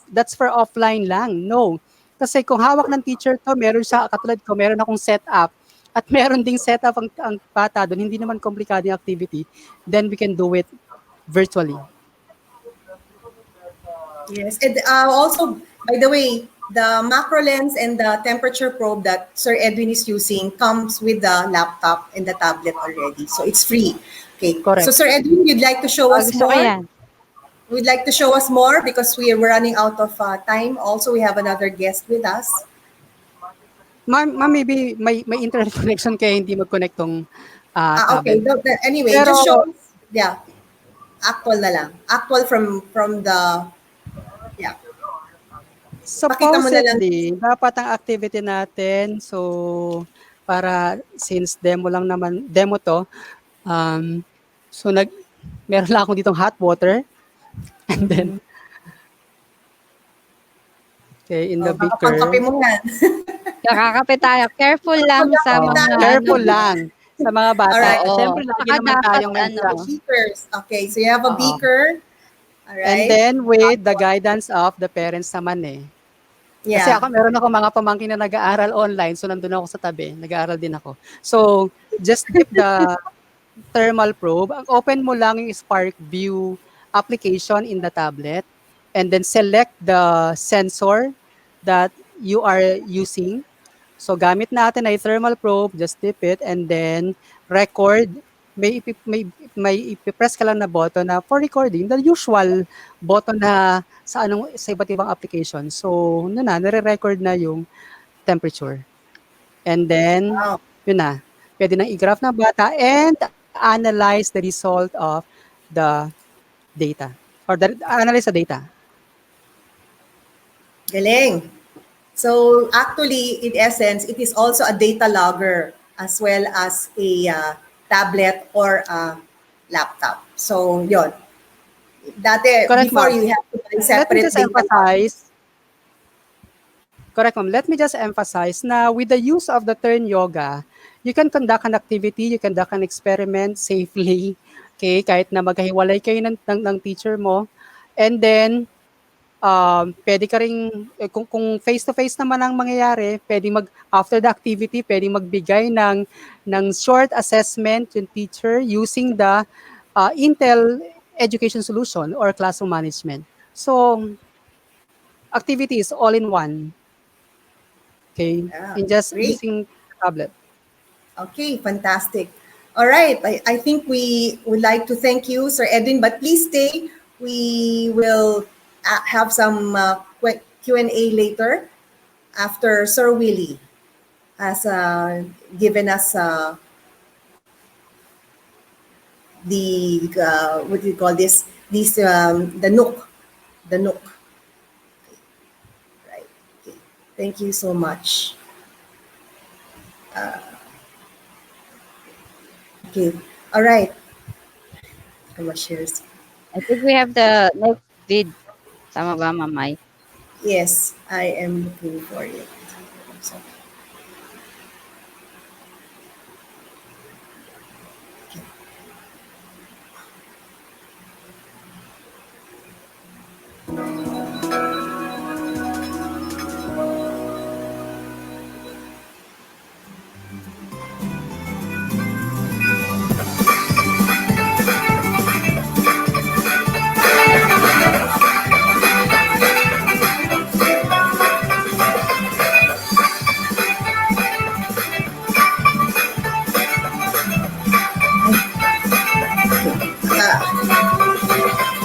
that's for offline lang. No. Kasi kung hawak ng teacher to, meron siya, katulad ko, meron akong setup at meron ding setup ang bata doon, hindi naman komplikado yung activity, then we can do it virtually. Yes, and also, by the way, the macro lens and the temperature probe that Sir Edwin is using comes with the laptop and the tablet already, so it's free. Okay, so Correct. Sir Edwin, you'd like to show us Gusto ko more? yan. Would like to show us more because we are running out of time. Also, we have another guest with us. Ma'am, maybe may internet connection kaya hindi mag-connect tong Okay. tablet. Anyway, Pero just show us. Yeah, actual na lang. Actual from the yeah. Pakita mo na lang. supposedly, dapat ang activity natin, so para since demo lang naman, demo to, so meron lang ako ditong hot water and then okay, in the Baka beaker. pangkape mo yan. Kakakape tayo. Careful lang sa Oh, mga Careful ano. lang sa mga bata. Alright. Oo. Siyempre, lagi Saka naman dapat tayong may ano, Beakers. Okay, so you have a Oo. beaker. All And right. then with the guidance of the parents naman eh. Kasi Yeah. ako, meron ako mga pamangkin na nag-aaral online, so nandun ako sa tabi, nag-aaral din ako. So, just dip the thermal probe. Ang open mo lang yung Spark View application in the tablet and then select the sensor that you are using. So, gamit natin ay thermal probe, just dip it and then record. May ipipress ka lang na button na for recording, the usual button na sa iba't ibang application. So, nare-record na yung temperature. And then, Wow. yun na. Pwede nang i-graph ng bata and analyze the result of the data or analyze the data. Galing. So actually, in essence, it is also a data logger as well as a tablet or a laptop. So yon. Dati, Correct, before ma'am. you have to buy Let me separate just data logger. emphasize, correct, ma'am. Let me just emphasize na with the use of the Turn Yoga, you can conduct an activity, you can conduct an experiment safely, okay, kahit na magkahiwalay kayo ng teacher mo. And then, pwede ka ring, kung face-to-face naman ang mangyayari, pwede after the activity, pwede magbigay ng short assessment yung teacher using the Intel education solution or classroom management. So, activity is all in one. Okay, Yeah, in just great. using the tablet. Okay, fantastic. All right, I think we would like to thank you, Sir Edwin, but please stay. We will have some Q&A later after Sir Willie has given us the what do you call this? The Nook, Thank you so much. Okay. All right. I will share. I think we have the next vid. Tama ba, Mamay? Yes, I am looking for it. So, okay.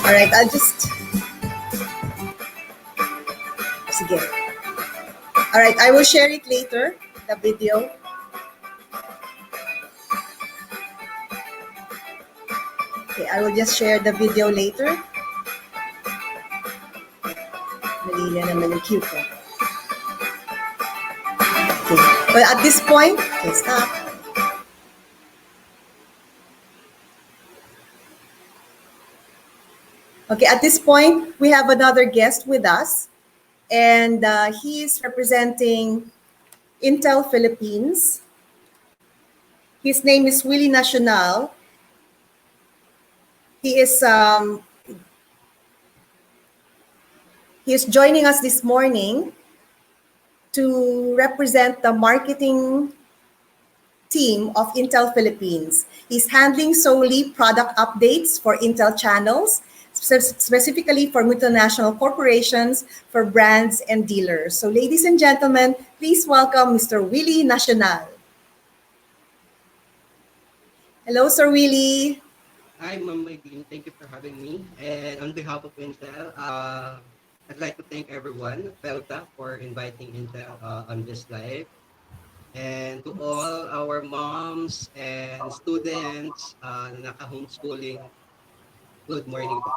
All right, I'll just sige. All right, I will share it later, the video. Okay, I will just share the video later. Mali na naman yung cue ko. Okay. Well, at this point, okay, stop. Okay, at this point, we have another guest with us, and he is representing Intel Philippines. His name is Willie Nacional. He is joining us this morning to represent the marketing team of Intel Philippines. He's handling solely product updates for Intel channels, specifically for multinational corporations, for brands and dealers. So ladies and gentlemen, please welcome Mr. Willie Nacional. Hello, Sir Willie. Hi, Ma'am Maylene. Thank you for having me. And on behalf of Intel, I'd like to thank everyone, Pelta, for inviting Intel on this live. And to all our moms and students na naka-homeschooling, good morning po.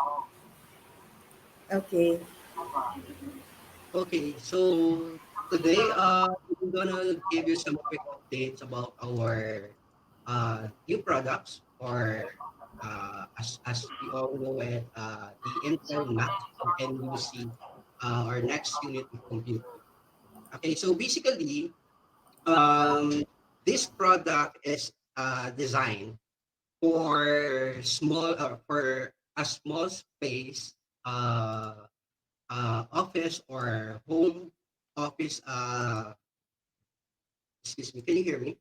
Okay. Okay, so today I'm gonna give you some quick updates about our new products, or as we all know it, the Intel NUC or NUC, our next unit of compute. Okay, so basically, this product is designed for for a small space office or home office. Excuse me, can you hear me?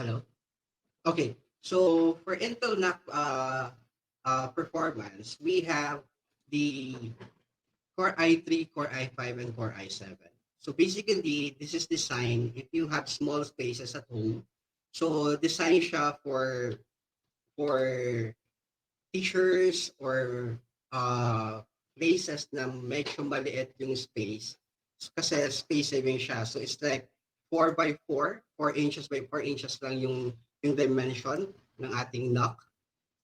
Hello. Okay, so for Intel NUC performance, we have the Core i3, Core i5, and Core i7. So basically, this is designed if you have small spaces at home. So design siya for teachers or places na medyo maliit yung space. Kasi space saving siya. So it's like 4 by 4, 4 inches by 4 inches lang yung dimension ng ating NUC.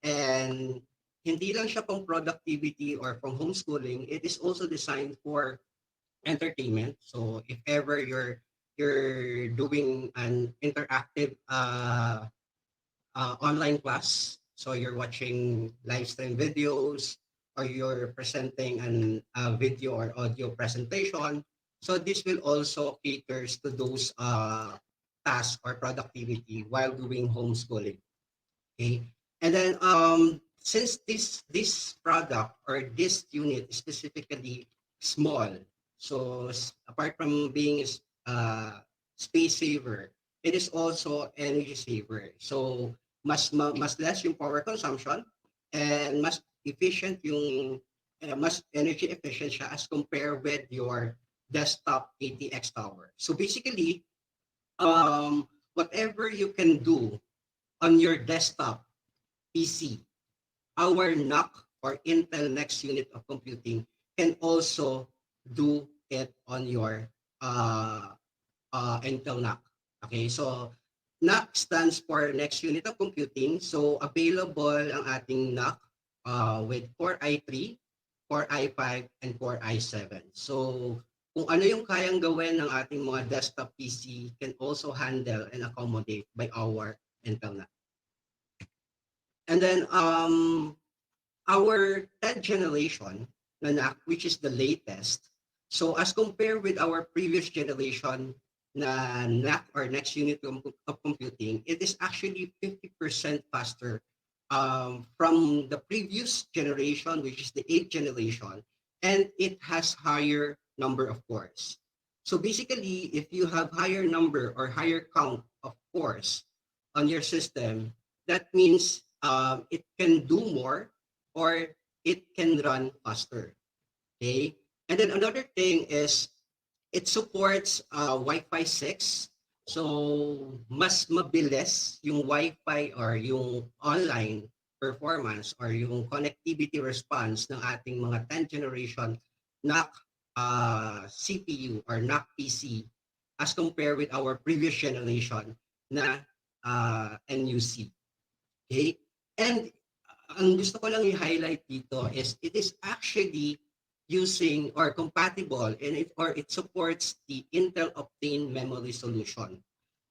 And hindi lang siya pang productivity or pang homeschooling, it is also designed for entertainment. So if ever you're doing an interactive online class, so you're watching live stream videos or you're presenting an video or audio presentation, so this will also caters to those tasks or productivity while doing homeschooling. Okay, and then since this product or this unit is specifically small, so apart from being space saver, it is also energy saver. So mas less yung power consumption and mas efficient yung mas energy efficient siya as compared with your desktop ATX tower. So basically, whatever you can do on your desktop PC, our NUC or Intel Next Unit of Computing can also do it on your Intel NUC. Okay, so NUC stands for Next Unit of Computing. So available ang ating NUC with Core i3, Core i5, and Core i7. So kung ano yung kayang gawin ng ating mga desktop PC can also handle and accommodate by our Intel NAC. And then our 10th generation na NAC, which is the latest. So as compared with our previous generation na NAC or next unit of computing, it is actually 50% faster from the previous generation, which is the 8th generation, and it has higher number of cores. So basically, if you have higher number or higher count of cores on your system, that means it can do more or it can run faster. Okay. And then another thing is it supports Wi-Fi 6. So mas mabilis yung Wi-Fi or yung online performance or yung connectivity response ng ating mga 10th generation NAC CPU or NAC PC as compared with our previous generation na NUC. Okay? And ang gusto ko lang i-highlight dito is it is actually using or compatible and it supports the Intel Optane memory solution.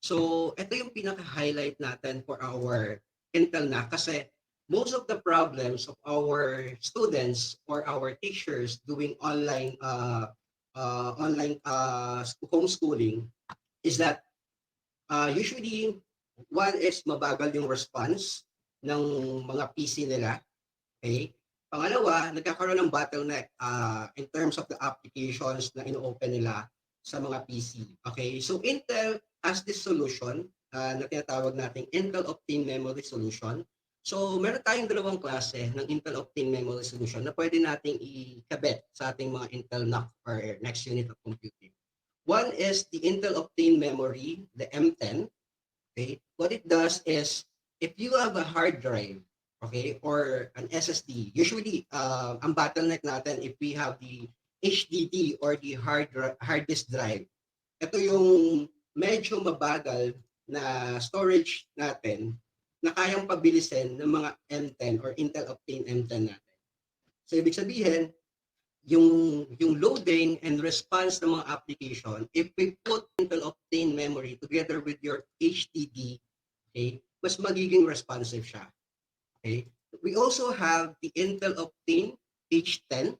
So ito yung pinaka-highlight natin for our Intel NAC kasi most of the problems of our students or our teachers doing online homeschooling is that usually one is mabagal yung response ng mga PC nila. Okay? Pangalawa, nagkakaroon ng bottleneck in terms of the applications na ino-open nila sa mga PC. Okay? So Intel has this solution na tinatawag nating Intel Optane Memory Solution. So meron tayong dalawang klase ng Intel Optane Memory Solution na pwede nating ikabit sa ating mga Intel NAC or next unit of computing. One is the Intel Optane Memory, the M10. Okay? What it does is, if you have a hard drive, okay, or an SSD, usually ang bottleneck natin if we have the HDD or the hard disk drive, ito yung medyo mabagal na storage natin na kayang pabilisin ng mga M10 or Intel Optane M10 natin. So ibig sabihin, yung loading and response ng mga application, if we put Intel Optane memory together with your HDD, okay, mas magiging responsive siya. Okay? We also have the Intel Optane H10.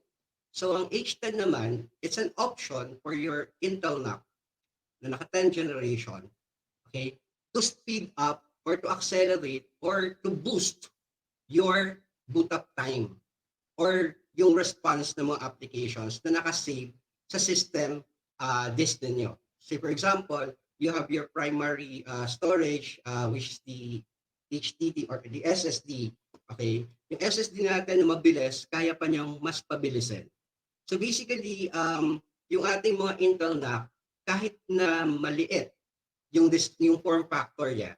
So ang H10 naman, it's an option for your Intel NAC na naka 10th generation, okay, to speed up or to accelerate or to boost your boot up time or yung response ng mga applications na nakasave sa system disk ninyo. So for example, you have your primary storage, which is the HDD or the SSD. Okay? Yung SSD natin na mabilis, kaya pa niyang mas pabilisin. So basically, yung ating mga Intel NAC, kahit na maliit yung form factor niya,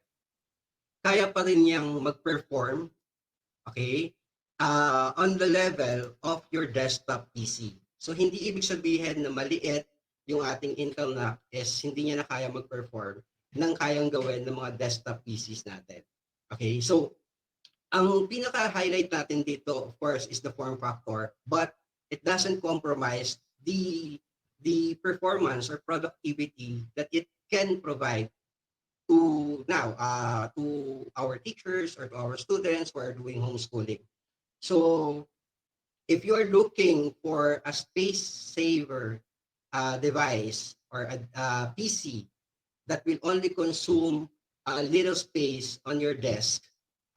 kaya pa rin niyang mag-perform, okay, on the level of your desktop PC. So hindi ibig sabihin na maliit yung ating Intel NAC is hindi niya na kaya mag-perform ng kayang gawin ng mga desktop PCs natin. Okay, so ang pinaka-highlight natin dito, of course, is the form factor, but it doesn't compromise the performance or productivity that it can provide to our teachers or to our students who are doing homeschooling. So if you are looking for a space saver device or a PC that will only consume a little space on your desk,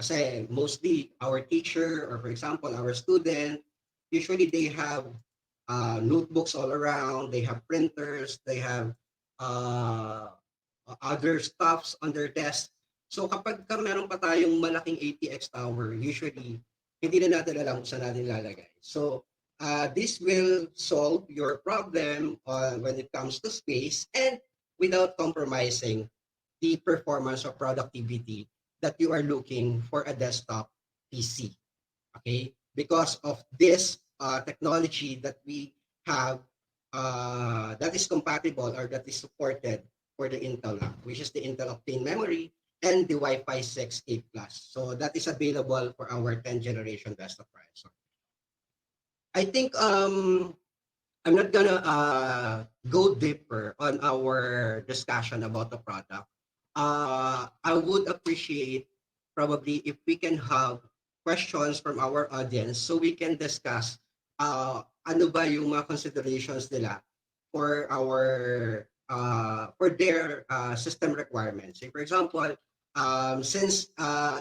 kasi mostly our teacher or for example our student, usually they have notebooks all around, they have printers, they have other stuffs on their desk. So kapag meron pa tayong malaking ATX tower, usually hindi na natin alam kung saan natin lalagay. So this will solve your problem when it comes to space and without compromising the performance or productivity that you are looking for a desktop PC. Okay? Because of this technology that we have that is compatible or that is supported for the Intel NAC, which is the Intel Optane memory and the Wi-Fi 6 8 Plus. So that is available for our 10th generation desktop processor. I think I'm not gonna go deeper on our discussion about the product. I would appreciate probably if we can have questions from our audience so we can discuss ano ba yung mga considerations nila for our for their system requirements. Say for example, since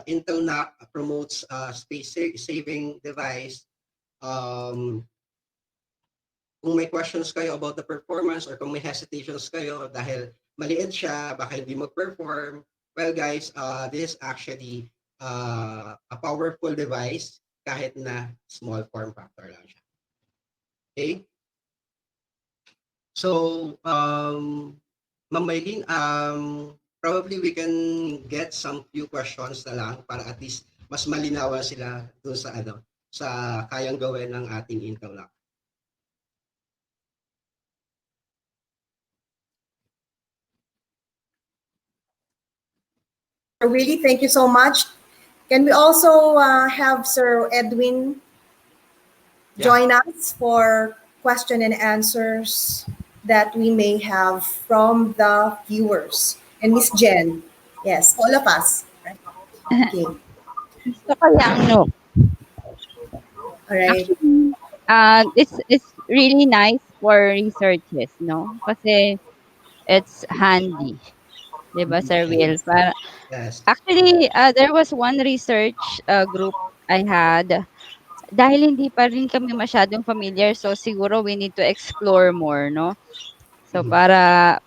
Intel NAC promotes saving device, um, kung may questions kayo about the performance or kung may hesitations kayo dahil maliit siya, baka hindi mag-perform, well guys, this is actually a powerful device kahit na small form factor lang siya. Okay? So, Ma'am Maylene, probably we can get some few questions na lang para at least mas malinawan sila doon sa sa kayang gawin ng ating Intel Lab. Really, thank you so much. Can we also have Sir Edwin join us for question and answers that we may have from the viewers? And Miss Jen, yes, all of us. Right? Okay, all Gusto ko lang, no? right. Actually, it's really nice for researches, no? Kasi it's handy. 'Di ba, Sir Will? Yes. Para, Yes. actually, there was one research group I had. Dahil hindi pa rin kami masyadong familiar, so siguro we need to explore more, no? So Mhm.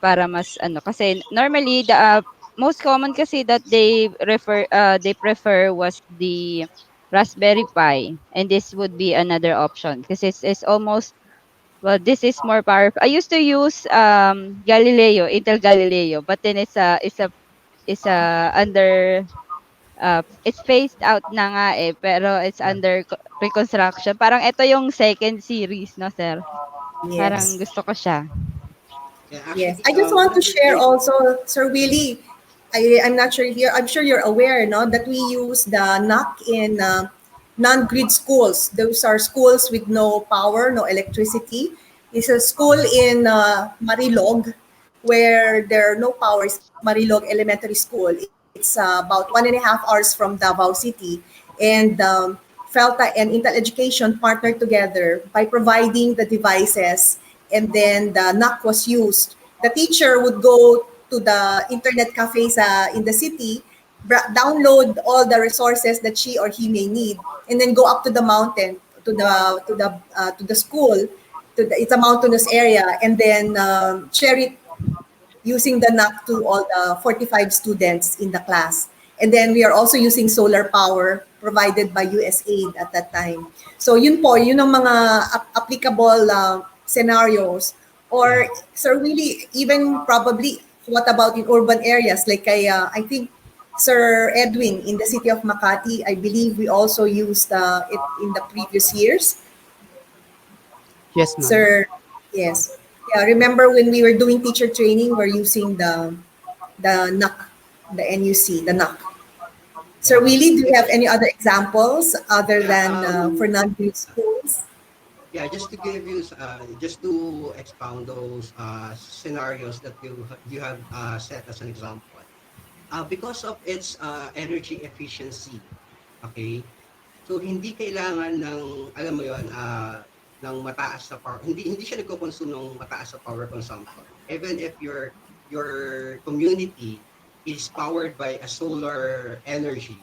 para mas ano, kasi normally the most common kasi that they prefer was the Raspberry Pi, and this would be another option kasi it's almost, well, this is more powerful. I used to use Galileo, Intel Galileo, but then it's a under it's phased out na nga eh, pero it's Yeah. under reconstruction. Parang ito yung second series, no, sir? Parang Yes, gusto ko siya. Yeah, yes. actually, I just want to Raspberry share Pi, also, Sir Willie. I'm not sure here. I'm sure you're aware, no, that we use the NAC in non-grid schools. Those are schools with no power, no electricity. It's a school in Marilog, where there are no powers. Marilog Elementary School. It's about 1.5 hours from Davao City, and Felta and Intel Education partnered together by providing the devices, and then the NAC was used. The teacher would go to the internet cafes in the city, download all the resources that she or he may need, and then go up to the mountain, to the school. It's a mountainous area, and then share it using the NAC to all the 45 students in the class. And then we are also using solar power provided by USAID at that time. So yun po, yun ang mga applicable scenarios. Or, sir, really, even probably, what about in urban areas? Like I think Sir Edwin in the city of Makati, I believe we also used it in the previous years. Yes, ma'am. Sir, yes. Yeah, remember when we were doing teacher training, we're using the NUC, the NUC, the NUC. Sir Willie, do you have any other examples other than for non-grid schools? yeah, just to give you, just to expound those scenarios that you have set as an example. Because of its energy efficiency, okay? So hindi kailangan ng, alam mo yon, ng mataas na power. Hindi siya nagko-consume ng mataas na power consumption. Even if your community is powered by a solar energy.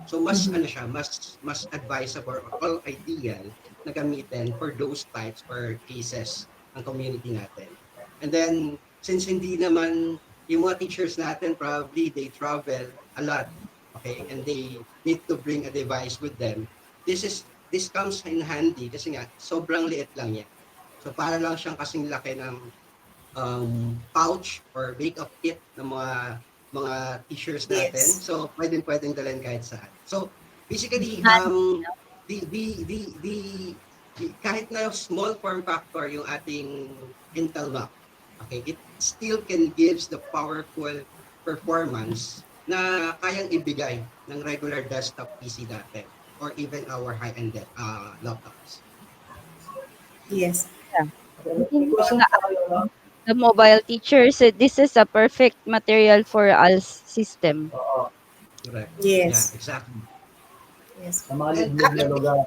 So mas ano siya, mas advisable or all ideal na gamitin for those types or cases ng community natin. And then since hindi naman yung mga teachers natin probably they travel a lot, okay, and they need to bring a device with them. This comes in handy kasi nga sobrang liit lang yan. So para lang siyang kasing laki ng pouch or makeup kit ng mga teachers natin. Yes. So pwedeng dalhin kahit saan. So basically the kahit na small form factor yung ating Intel Mac, okay, it still can gives the powerful performance na kayang ibigay ng regular desktop PC natin or even our high-end laptops. Yes. Yeah. I May think question tayo, no? the mobile teachers, this is a perfect material for ALS system. Oo. Correct. Yeah, Yes. exactly. Yes. Sa mga And liblib na let me lugar.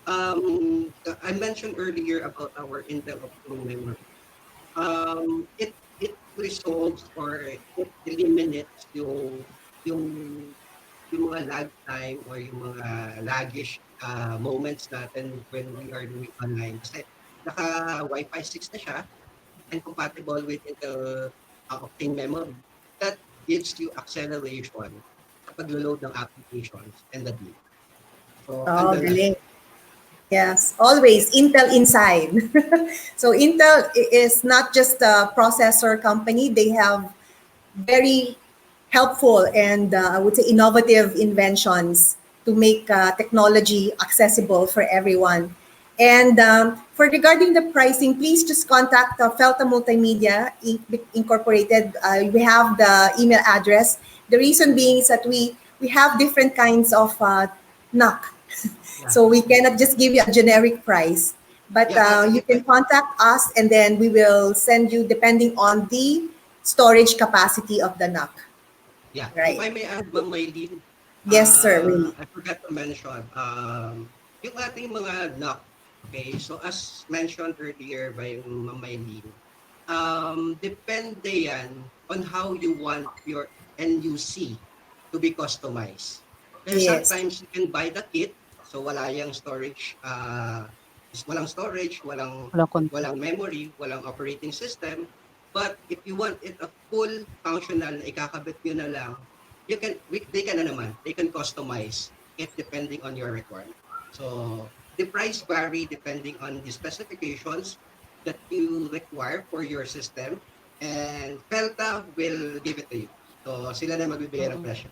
I mentioned earlier about our Intel Optimum memory. It resolves or it eliminates yung yung mga lag time or yung mga laggish moments natin when we are doing online. Kasi naka Wi-Fi 6 na siya and compatible with Intel Optane memory. That gives you acceleration sa paglo-load ng applications and the data. So, Oh, andun lang. galing. Yes, always Intel inside. So Intel is not just a processor company. They have very helpful and I would say innovative inventions to make technology accessible for everyone. And for regarding the pricing, please just contact Felta Multimedia Incorporated. We have the email address. The reason being is that we have different kinds of NUC. Yeah. So we cannot just give you a generic price. But Yeah, you can contact us and then we will send you depending on the storage capacity of the NUC. yeah. If Right. I may add, Ma'am Maylene, Yes, sir, really. I forgot to mention, yung ating mga knock, okay? So as mentioned earlier by Ma'am Maylene, depende yan on how you want your NUC to be customized. Kasi Yes. sometimes you can buy the kit, so wala yung storage, walang storage, Walang control. walang memory, walang operating system. But if you want it a full functional na ikakabit nyo na lang, they can na naman, they can customize it depending on your requirement. So the price vary depending on the specifications that you require for your system, and Felta will give it to you. So sila na magbibigay ng presyo.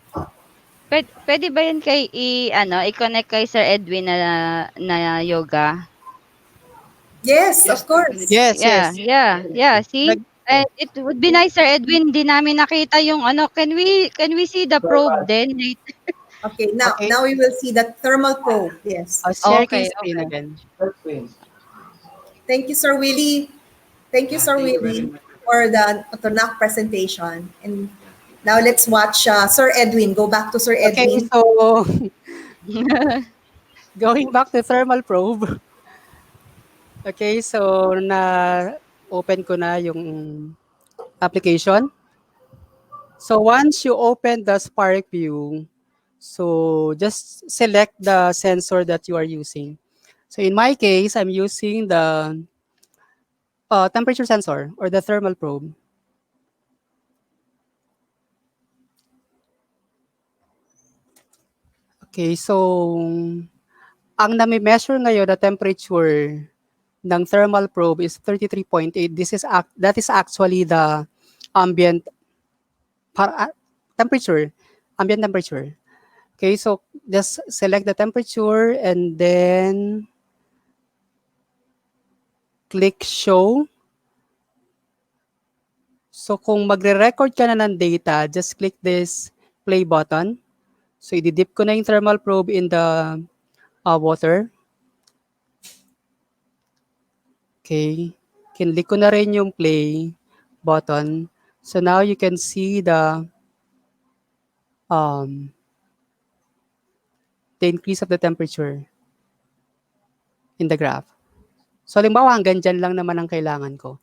Pwede ba yun kay i-connect kay Sir Edwin na yoga? Yes, Yes, of course. definitely. Yes, Yeah, yes. yeah, yeah. See? Nag, And it would be nice, Sir Edwin, di namin nakita yung can we see the probe then later? Okay, now okay, now we will see the thermal probe. Yes. I'll share ko Okay, yung screen okay. again. First thing. Thank you, Sir Willie. Thank you, Yeah, Sir thank you very Willie, much. for the TONAC presentation. And Yeah, thank you. now let's watch Sir Edwin. Go back to Sir Okay, Edwin. so going back to thermal probe. Okay, so open ko na yung application. So once you open the Spark View, so just select the sensor that you are using. So in my case, I'm using the temperature sensor or the thermal probe. Okay, so ang nami-measure ngayon na temperature ng thermal probe is 33.8. That is actually the ambient temperature, ambient temperature. Okay, so just select the temperature and then click show. So kung magre-record ka na ng data, just click this play button. So i-dip ko na yung thermal probe in the water. Okay. Kinlik ko na rin yung play button. So now you can see um, the increase of the temperature in the graph. So halimbawa hanggang dyan lang naman ang kailangan ko.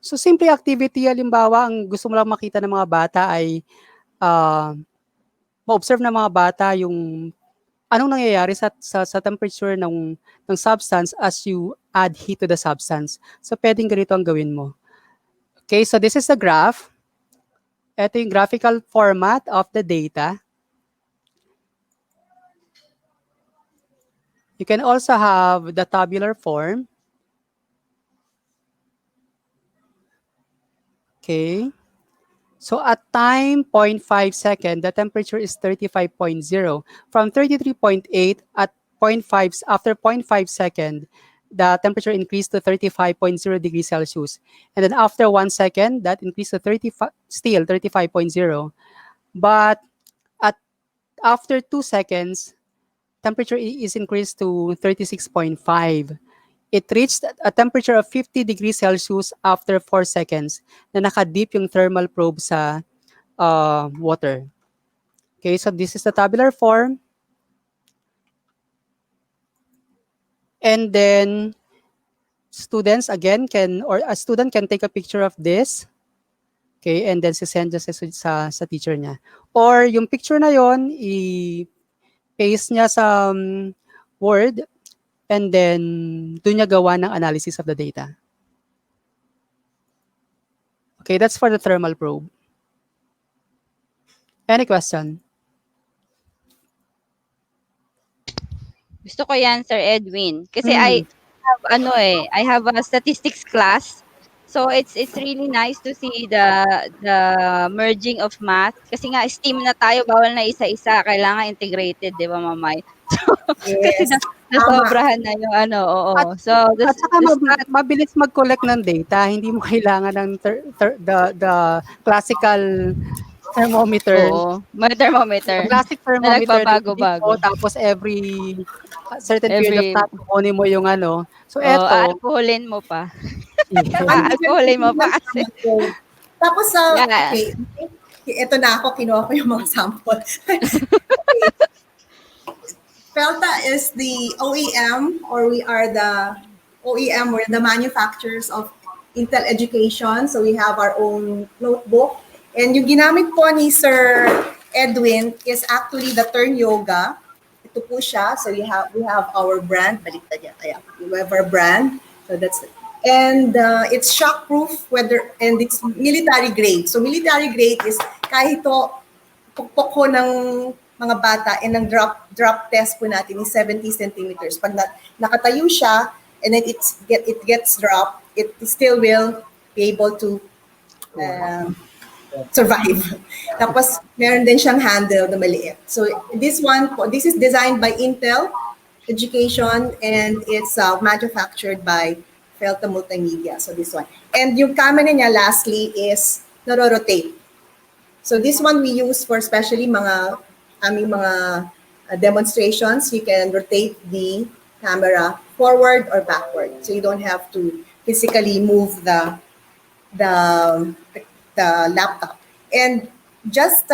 So simple activity, halimbawa ang gusto mo lang makita ng mga bata ay ma-observe ng mga bata yung anong nangyayari sa temperature ng substance as you add heat to the substance. So pwedeng ganito ang gawin mo. Okay, so this is the graph. Ito yung graphical format of the data. You can also have the tabular form. Okay. So at time 0.5 second, the temperature is 35.0. From 33.8 at 0.5, after 0.5 second, the temperature increased to 35.0 degrees Celsius. And then after 1 second, that increased to 35.0. But after 2 seconds, temperature is increased to 36.5. It reached a temperature of 50 degrees Celsius after 4 seconds na nakadip yung thermal probe sa water. Okay, so this is the tabular form. And then students again or a student can take a picture of this. Okay, and then send sa teacher niya. Or yung picture na yon, i-paste niya sa Word, and then doon niya gawa ng analysis of the data. Okay, that's for the thermal probe. Any question? Gusto ko yan, Sir Edwin. Kasi Mm. I have a statistics class. So it's really nice to see the merging of math. Kasi nga STEAM na tayo, bawal na isa-isa, kailangan integrated, 'di ba, Mamay? Kasi Yes. nasobrahan na yung oo. So At saka mabilis mag-collect ng data, hindi mo kailangan ng the classical thermometer. Oo, may thermometer. Classic Na thermometer nagbabago-bago. tapos every certain period of time kukunin mo yung ano. So eto, alcoholin mo pa. Alcoholin mo pa kasi. Tapos Yeah. okay, ito na ako, kinuha ko yung mga sample. Okay. Felta is the OEM, or we are the OEM, we're the manufacturers of Intel Education. So we have our own notebook. And yung ginamit po ni Sir Edwin is actually the Turn Yoga. Ito po siya. So we have our brand. Baliktad niya. Ayan. We have our brand. So that's it. And it's shockproof, and it's military grade. So military grade is kahit ito pukpok ko ng mga bata, and ang drop test po natin is 70 centimeters. Pag nakatayo siya and then it gets dropped, it still will be able to survive. Tapos meron din siyang handle na maliit. So this is designed by Intel Education, and it's manufactured by Felta Multimedia. So this one. And yung camera niya lastly is naro-rotate. So this one we use for especially mga demonstrations. You can rotate the camera forward or backward. So you don't have to physically move the laptop. And just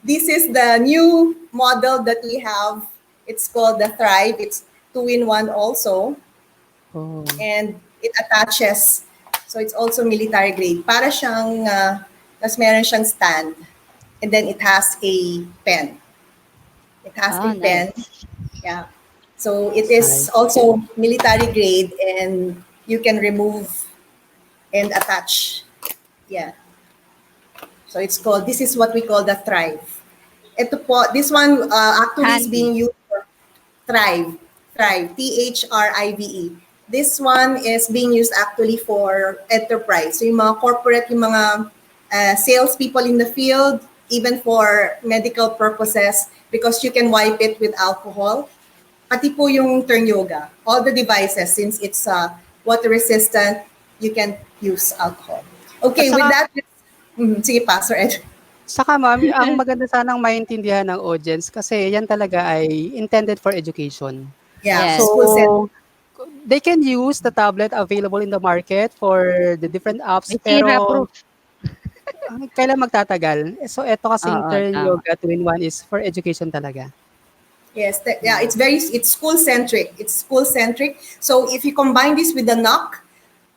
this is the new model that we have. It's called the Thrive. It's 2-in-1 also. Oh. And it attaches. So it's also military grade. Para siyang, tas meron siyang stand. And then it has a pen. It has a pen. Yeah. So it is also military grade, and you can remove and attach. Yeah. So this is what we call the Thrive. Ito po, this one actually is being used for Thrive, THRIVE. This one is being used actually for enterprise. So yung mga corporate, yung mga sales people in the field, even for medical purposes, because you can wipe it with alcohol. Pati po yung Turn Yoga, all the devices, since it's water resistant, you can use alcohol. Okay, with that, sige pa, Sir Ed. Saka ma'am, ang maganda sanang maintindihan ng audience kasi yan talaga ay intended for education. Yeah, Yes. So, they can use the tablet available in the market for the different apps, pero kailan magtatagal? So, ito kasing Turn Yoga 2-in-1 is for education talaga. Yes, it's school-centric. It's school-centric. So if you combine this with the NOC,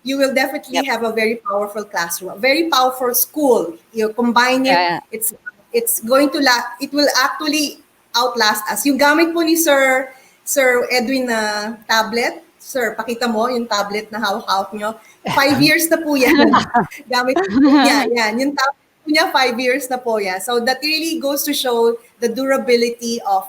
you will definitely have a very powerful classroom, a very powerful school. You combine it, it's going to it will actually outlast us. Yung gamit po ni Sir Edwin na tablet, sir, pakita mo yung tablet na hawak nyo. 5 years na po yan. Gamit yan. Yung tablet po niya, 5 years na po yan. So that really goes to show the durability of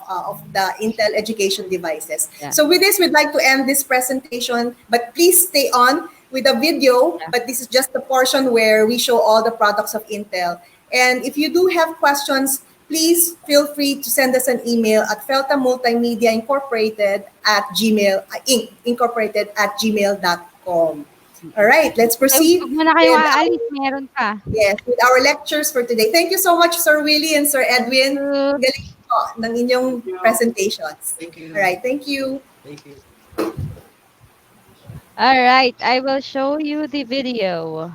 the Intel education devices. Yeah. So with this, we'd like to end this presentation, but please stay on with the video, but this is just the portion where we show all the products of Intel. And if you do have questions, please feel free to send us an email at Felta Multimedia Incorporated at gmail.com. All right, let's proceed. Muna kayo aalis, meron pa. Yes, with our lectures for today. Thank you so much, Sir Willie and Sir Edwin. Galing po ng inyong presentations. Thank you. All right, thank you. Thank you. All right, I will show you the video.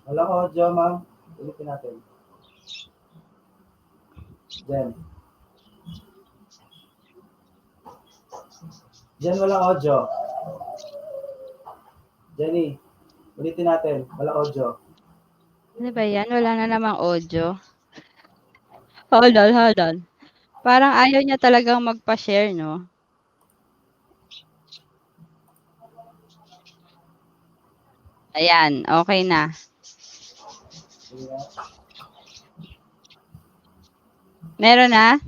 Walang audio, ma'am. Ulitin natin. Jen. Jen, walang audio. Jenny, ulitin natin. Walang audio. Ano ba yan? Wala na namang audio. Hold on. Parang ayaw niya talagang magpa-share, no? Ayan, okay na. Sige nga. Meron na?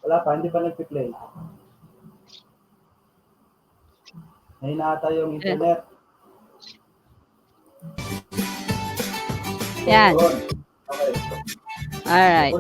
Wala pa, hindi pa nagpi-play. Mahina ata yung internet. Yan. Yun. Okay. Alright.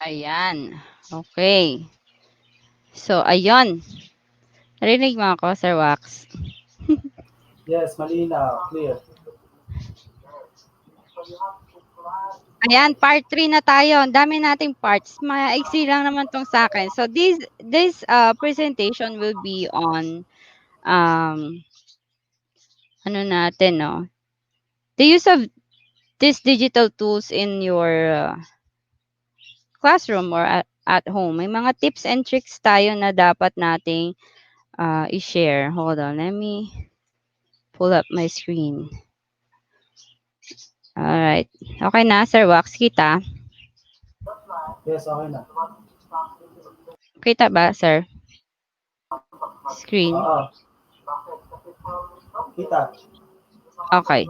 Ayan. Okay. So, ayun. Narinig mo ako, Sir Wax? Yes, malinaw. Clear. Ayan, part 3 na tayo. Ang dami nating parts. Maiksi lang naman tong sa akin. So, this presentation will be on ano natin, no? The use of these digital tools in your classroom or at home. May mga tips and tricks tayo na dapat nating i-share. Hold on, let me pull up my screen. Alright. Okay na, Sir Wax, kita? Yes, okay na. Kita ba, sir? Screen? Oo. Kita. Okay.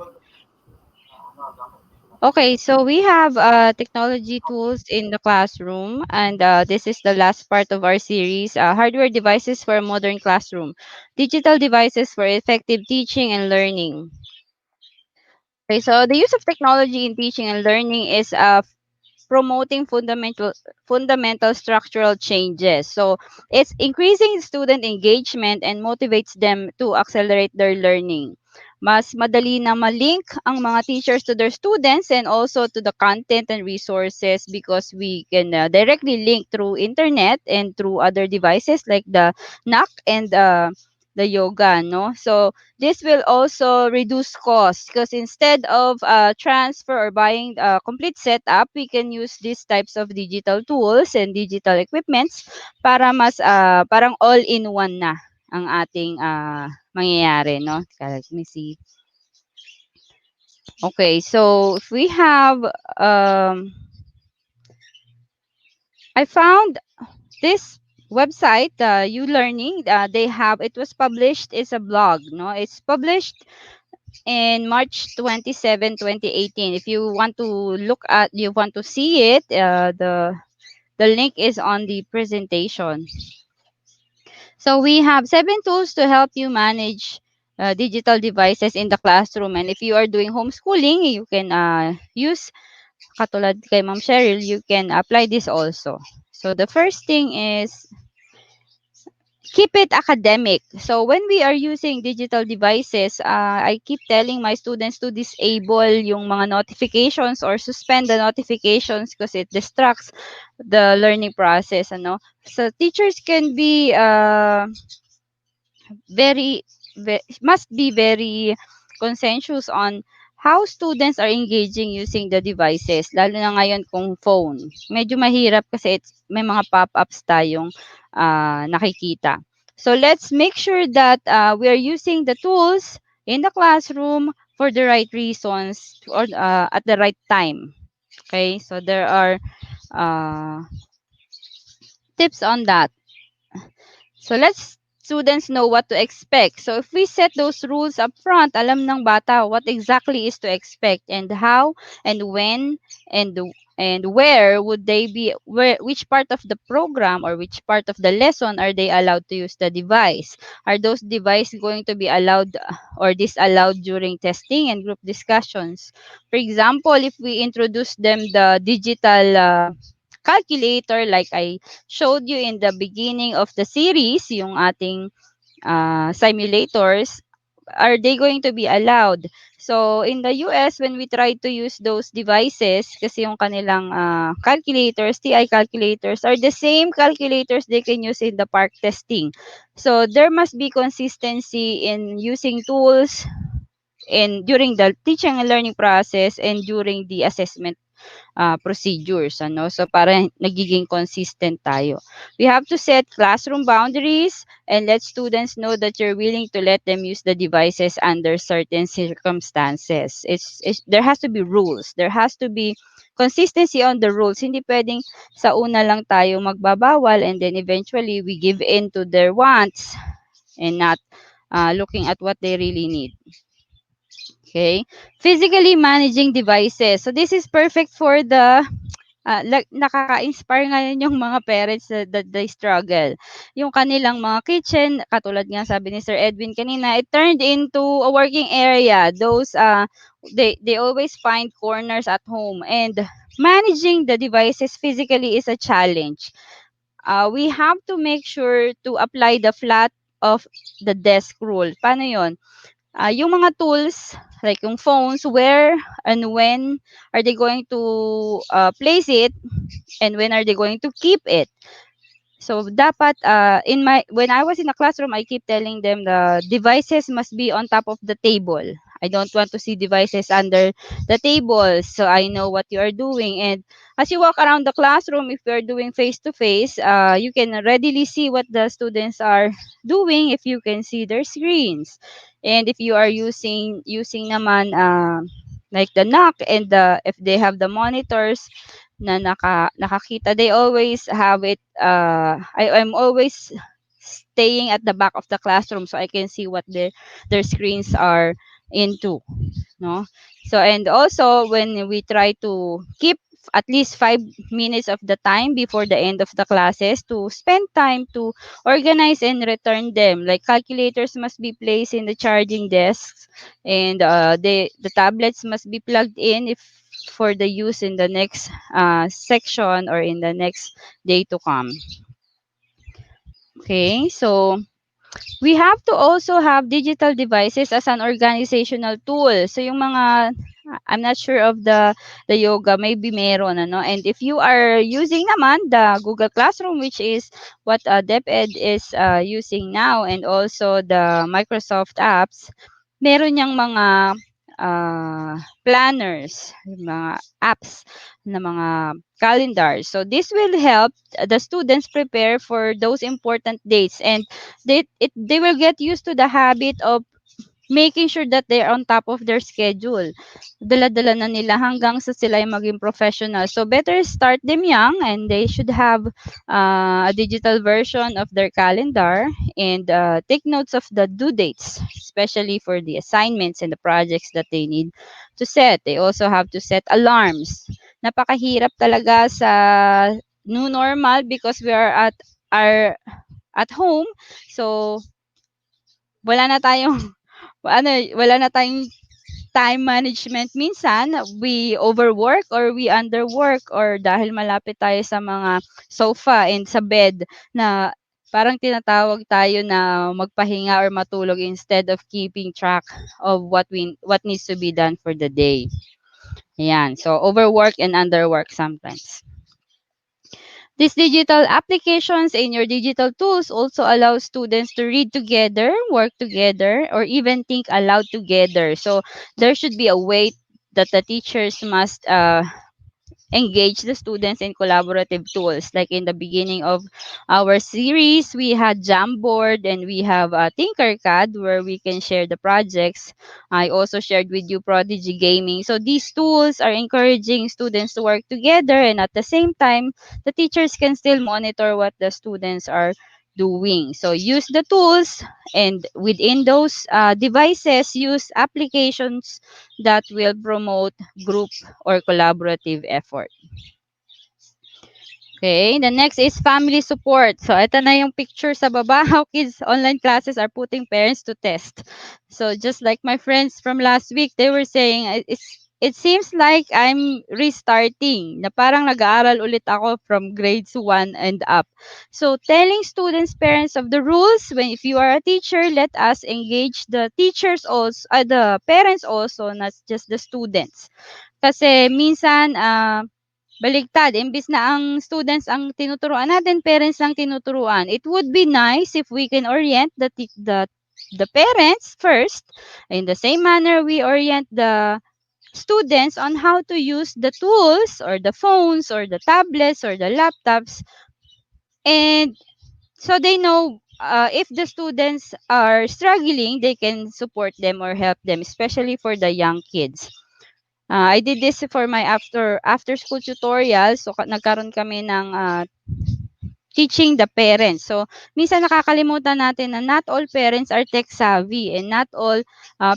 Okay, so we have technology tools in the classroom, and this is the last part of our series, hardware devices for a modern classroom, digital devices for effective teaching and learning. Okay, so the use of technology in teaching and learning is promoting fundamental structural changes. So it's increasing student engagement and motivates them to accelerate their learning. Mas madali na malink ang mga teachers to their students and also to the content and resources because we can directly link through internet and through other devices like the NAC and the yoga, no? So this will also reduce costs because instead of transfer or buying a complete setup, we can use these types of digital tools and digital equipments para mas parang all-in-one na ang ating mangyayari, no? Let me see. Okay, so if we have, I found this website, uLearning. They have, it was published, it's a blog, no? It's published in March 27, 2018. If you want to you want to see it, the link is on the presentation. So we have 7 tools to help you manage digital devices in the classroom. And if you are doing homeschooling, you can use, katulad kay Ma'am Cheryl, you can apply this also. So the first thing is keep it academic. So when we are using digital devices, I keep telling my students to disable yung mga notifications or suspend the notifications because it distracts the learning process. Ano? So teachers can be must be very conscientious on how students are engaging using the devices, lalo na ngayon kung phone. Medyo mahirap kasi may mga pop-ups tayong nakikita. So let's make sure that we are using the tools in the classroom for the right reasons or at the right time. Okay, so there are uh, tips on that. So let's students know what to expect. So if we set those rules up front, alam ng bata what exactly is to expect and how and when and where would they be, which part of the program or which part of the lesson are they allowed to use the device? Are those devices going to be allowed or disallowed during testing and group discussions? For example, if we introduce them the digital calculator like I showed you in the beginning of the series, yung ating simulators, are they going to be allowed? So, in the US, when we try to use those devices, kasi yung kanilang calculators, TI calculators, are the same calculators they can use in the park testing. So, there must be consistency in using tools during the teaching and learning process and during the assessment procedures, ano? So, para nagiging consistent tayo. We have to set classroom boundaries and let students know that you're willing to let them use the devices under certain circumstances. There has to be rules. There has to be consistency on the rules. Hindi pwedeng sa una lang tayo magbabawal and then eventually we give in to their wants and not looking at what they really need. Okay. Physically managing devices. So this is perfect for the nakaka-inspire ngayon yung mga parents that they struggle. Yung kanilang mga kitchen, katulad nga sabi ni Sir Edwin kanina, it turned into a working area. Those they always find corners at home and managing the devices physically is a challenge. We have to make sure to apply the flat of the desk rule. Paano 'yon? Yung mga tools, like yung phones, where and when are they going to place it and when are they going to keep it? So dapat when I was in the classroom, I keep telling them the devices must be on top of the table. I don't want to see devices under the table, so I know what you are doing. And as you walk around the classroom, if you are doing face to face, you can readily see what the students are doing if you can see their screens. And if you are using naman like the knock and if they have the monitors na nakakita, they always have it I'm always staying at the back of the classroom so I can see what their screens are into, no? So and also when we try to keep at least 5 minutes of the time before the end of the classes to spend time to organize and return them, like calculators must be placed in the charging desks and the tablets must be plugged in if for the use in the next section or in the next day to come. Okay, so we have to also have digital devices as an organizational tool. So yung mga I'm not sure of the yoga, maybe meron ano. And if you are using naman the Google Classroom, which is what DepEd is using now, and also the Microsoft apps, meron yang mga planners, mga apps na mga calendars. So this will help the students prepare for those important dates and they will get used to the habit of making sure that they're on top of their schedule. Dala-dala na nila hanggang sa sila ay maging professional. So better start them young and they should have a digital version of their calendar and take notes of the due dates, especially for the assignments and the projects that they need to set. They also have to set alarms. Napakahirap talaga sa new normal because we are at home. So wala na tayong wala na tayong time management. Minsan, we overwork or we underwork or dahil malapit tayo sa mga sofa and sa bed na parang tinatawag tayo na magpahinga or matulog instead of keeping track of what needs to be done for the day. Ayan. So, overwork and underwork sometimes. These digital applications in your digital tools also allow students to read together, work together, or even think aloud together. So, there should be a way that the teachers must engage the students in collaborative tools. Like in the beginning of our series, we had Jamboard and we have Tinkercad where we can share the projects. I also shared with you Prodigy Gaming. So these tools are encouraging students to work together, and at the same time, the teachers can still monitor what the students are doing. So use the tools, and within those devices, use applications that will promote group or collaborative effort. Okay, the next is family support. So, ito na yung picture sa baba, how kids online classes are putting parents to test. So, just like my friends from last week, they were saying, it seems like I'm restarting, na parang nag-aaral ulit ako from grades 1 and up. So, telling students, parents of the rules, when if you are a teacher, let us engage the teachers also, the parents also, not just the students. Kasi minsan, baligtad, imbis na ang students ang tinuturuan natin, parents lang tinuturuan. It would be nice if we can orient the parents first. In the same manner, we orient the students on how to use the tools or the phones or the tablets or the laptops, and so they know if the students are struggling, they can support them or help them, especially for the young kids. I did this for my after school tutorial. So nagkaroon kami ng teaching the parents. So minsan nakakalimutan natin na not all parents are tech savvy, and not all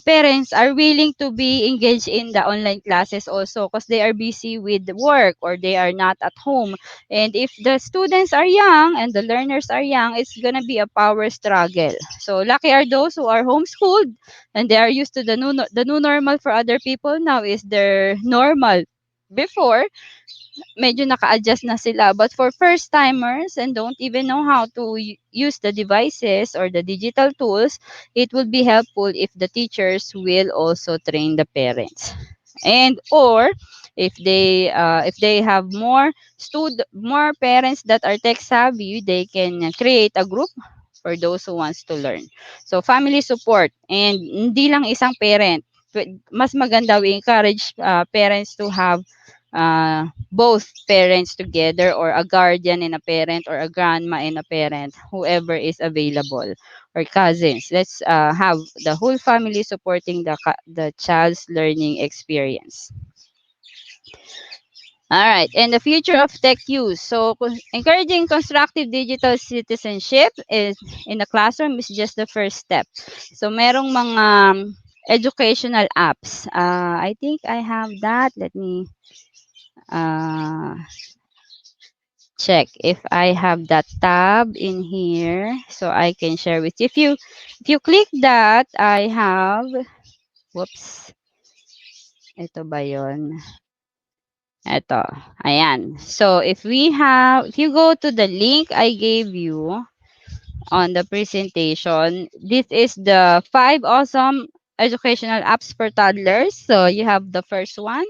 parents are willing to be engaged in the online classes also because they are busy with work or they are not at home. And if the students are young and the learners are young, it's gonna be a power struggle. So lucky are those who are homeschooled and they are used to the new normal. For other people now is their normal. Before, medyo naka-adjust na sila. But for first timers and don't even know how to use the devices or the digital tools, it would be helpful if the teachers will also train the parents. And or if they have more parents that are tech savvy, they can create a group for those who wants to learn. So family support, and hindi lang isang parent. Mas maganda we encourage parents to have both parents together, or a guardian and a parent, or a grandma and a parent, whoever is available, or cousins. Let's have the whole family supporting the child's learning experience. All right, and the future of tech use. So, encouraging constructive digital citizenship is in the classroom is just the first step. So, merong mga educational apps. I think I have that. Let me check if I have that tab in here so I can share with you. If you click that, I have, whoops, ito ba yon? Ito, ayan. So if you go to the link I gave you on the presentation, this is the 5 awesome educational apps for toddlers. So you have the first one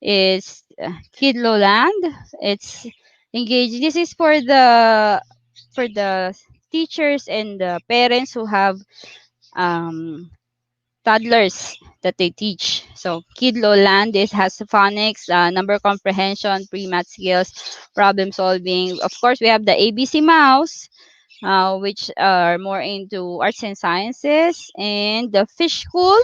is Kidloland. It's engaged. This is for the teachers and the parents who have um, toddlers that they teach. So Kidloland, this has phonics, number comprehension, pre-math skills, problem solving. Of course, we have the ABC Mouse, which are more into arts and sciences, and the Fish School.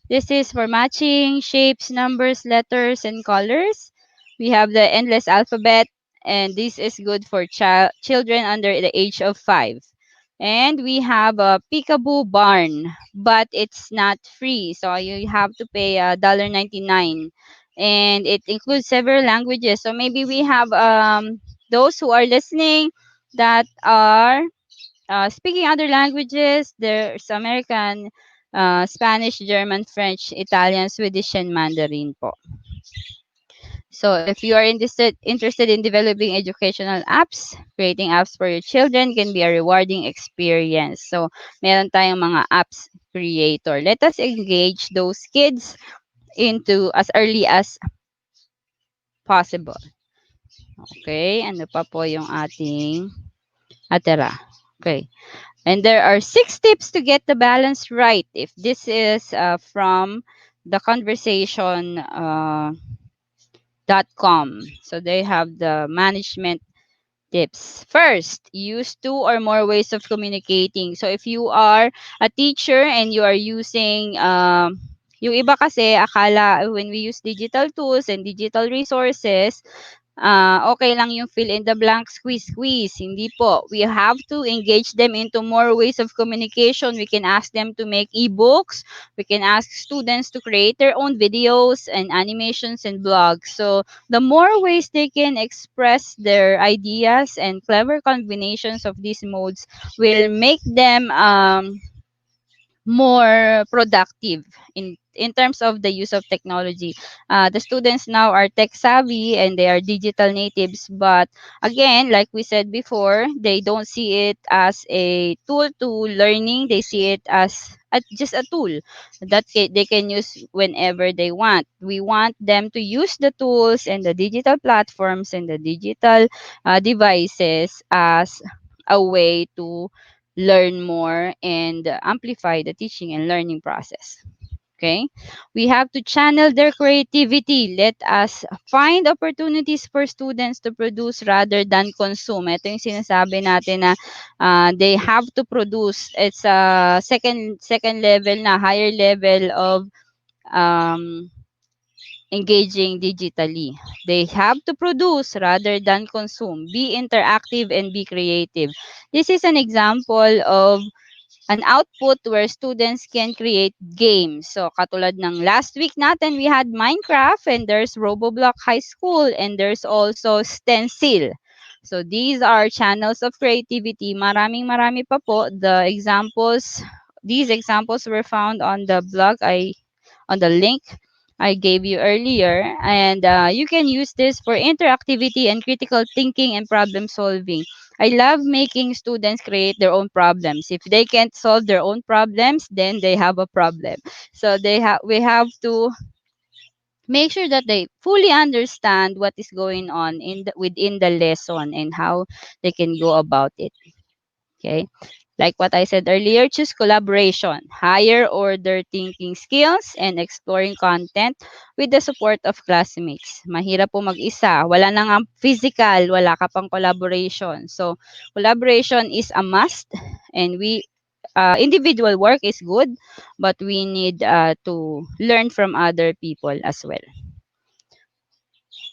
This is for matching shapes, numbers, letters, and colors. We have the endless alphabet, and this is good for children under the age of 5. And we have a Peekaboo Barn, but it's not free, so you have to pay $1.99. And it includes several languages. So maybe we have those who are listening that are speaking other languages. There's American, Spanish, German, French, Italian, Swedish, and Mandarin po. So if you are interested in developing educational apps, creating apps for your children can be a rewarding experience. So meron tayong mga apps creator. Let us engage those kids into as early as possible. Okay, ano pa po yung ating atera? Okay. And there are 6 tips to get the balance right. If this is from the conversation .com. So they have the management tips. First, use 2 or more ways of communicating. So if you are a teacher and you are using yung iba kasi akala when we use digital tools and digital resources, okay lang yung fill in the blank, squeeze, squeeze. Hindi po. We have to engage them into more ways of communication. We can ask them to make ebooks. We can ask students to create their own videos and animations and blogs. So the more ways they can express their ideas and clever combinations of these modes will make them more productive in terms of the use of technology. The students now are tech savvy and they are digital natives, but again, like we said before, they don't see it as a tool to learning. They see it as just a tool that they can use whenever they want. We want them to use the tools and the digital platforms and the digital devices as a way to learn more and amplify the teaching and learning process. Okay? We have to channel their creativity. Let us find opportunities for students to produce rather than consume. Ito yung sinasabi natin na they have to produce. It's a second level na, higher level of um, engaging digitally. They have to produce rather than consume. Be interactive and be creative. This is an example of an output where students can create games. So, katulad ng last week natin, we had Minecraft and there's Roboblox High School and there's also Stencil. So, these are channels of creativity. Marami pa po. These examples were found on the blog on the link I gave you earlier. And you can use this for interactivity and critical thinking and problem solving. I love making students create their own problems. If they can't solve their own problems, then they have a problem. So we have to make sure that they fully understand what is going on within the lesson and how they can go about it. Okay. Like what I said earlier, choose collaboration, higher order thinking skills, and exploring content with the support of classmates. Mahirap po mag-isa. Wala na nga physical, wala ka pang collaboration. So, collaboration is a must and individual work is good, but we need to learn from other people as well.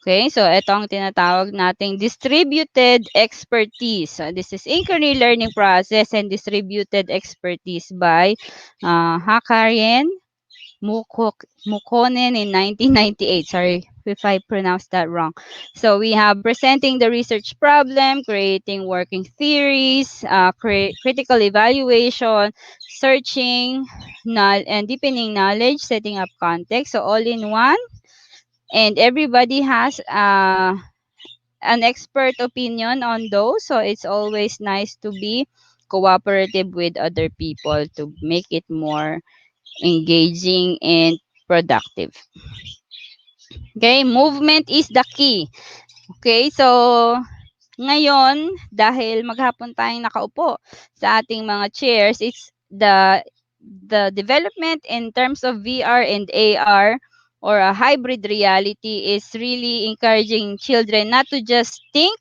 Okay, so ito ang tinatawag nating distributed expertise. So this is inquiry learning process and distributed expertise by Hakarien Mukonen in 1998. Sorry if I pronounced that wrong. So we have presenting the research problem, creating working theories, critical evaluation, searching, and deepening knowledge, setting up context. So all in one. And everybody has an expert opinion on those. So it's always nice to be cooperative with other people to make it more engaging and productive. Okay, movement is the key. Okay, so ngayon, dahil maghapon tayong nakaupo sa ating mga chairs, it's the development in terms of VR and AR or a hybrid reality is really encouraging children not to just think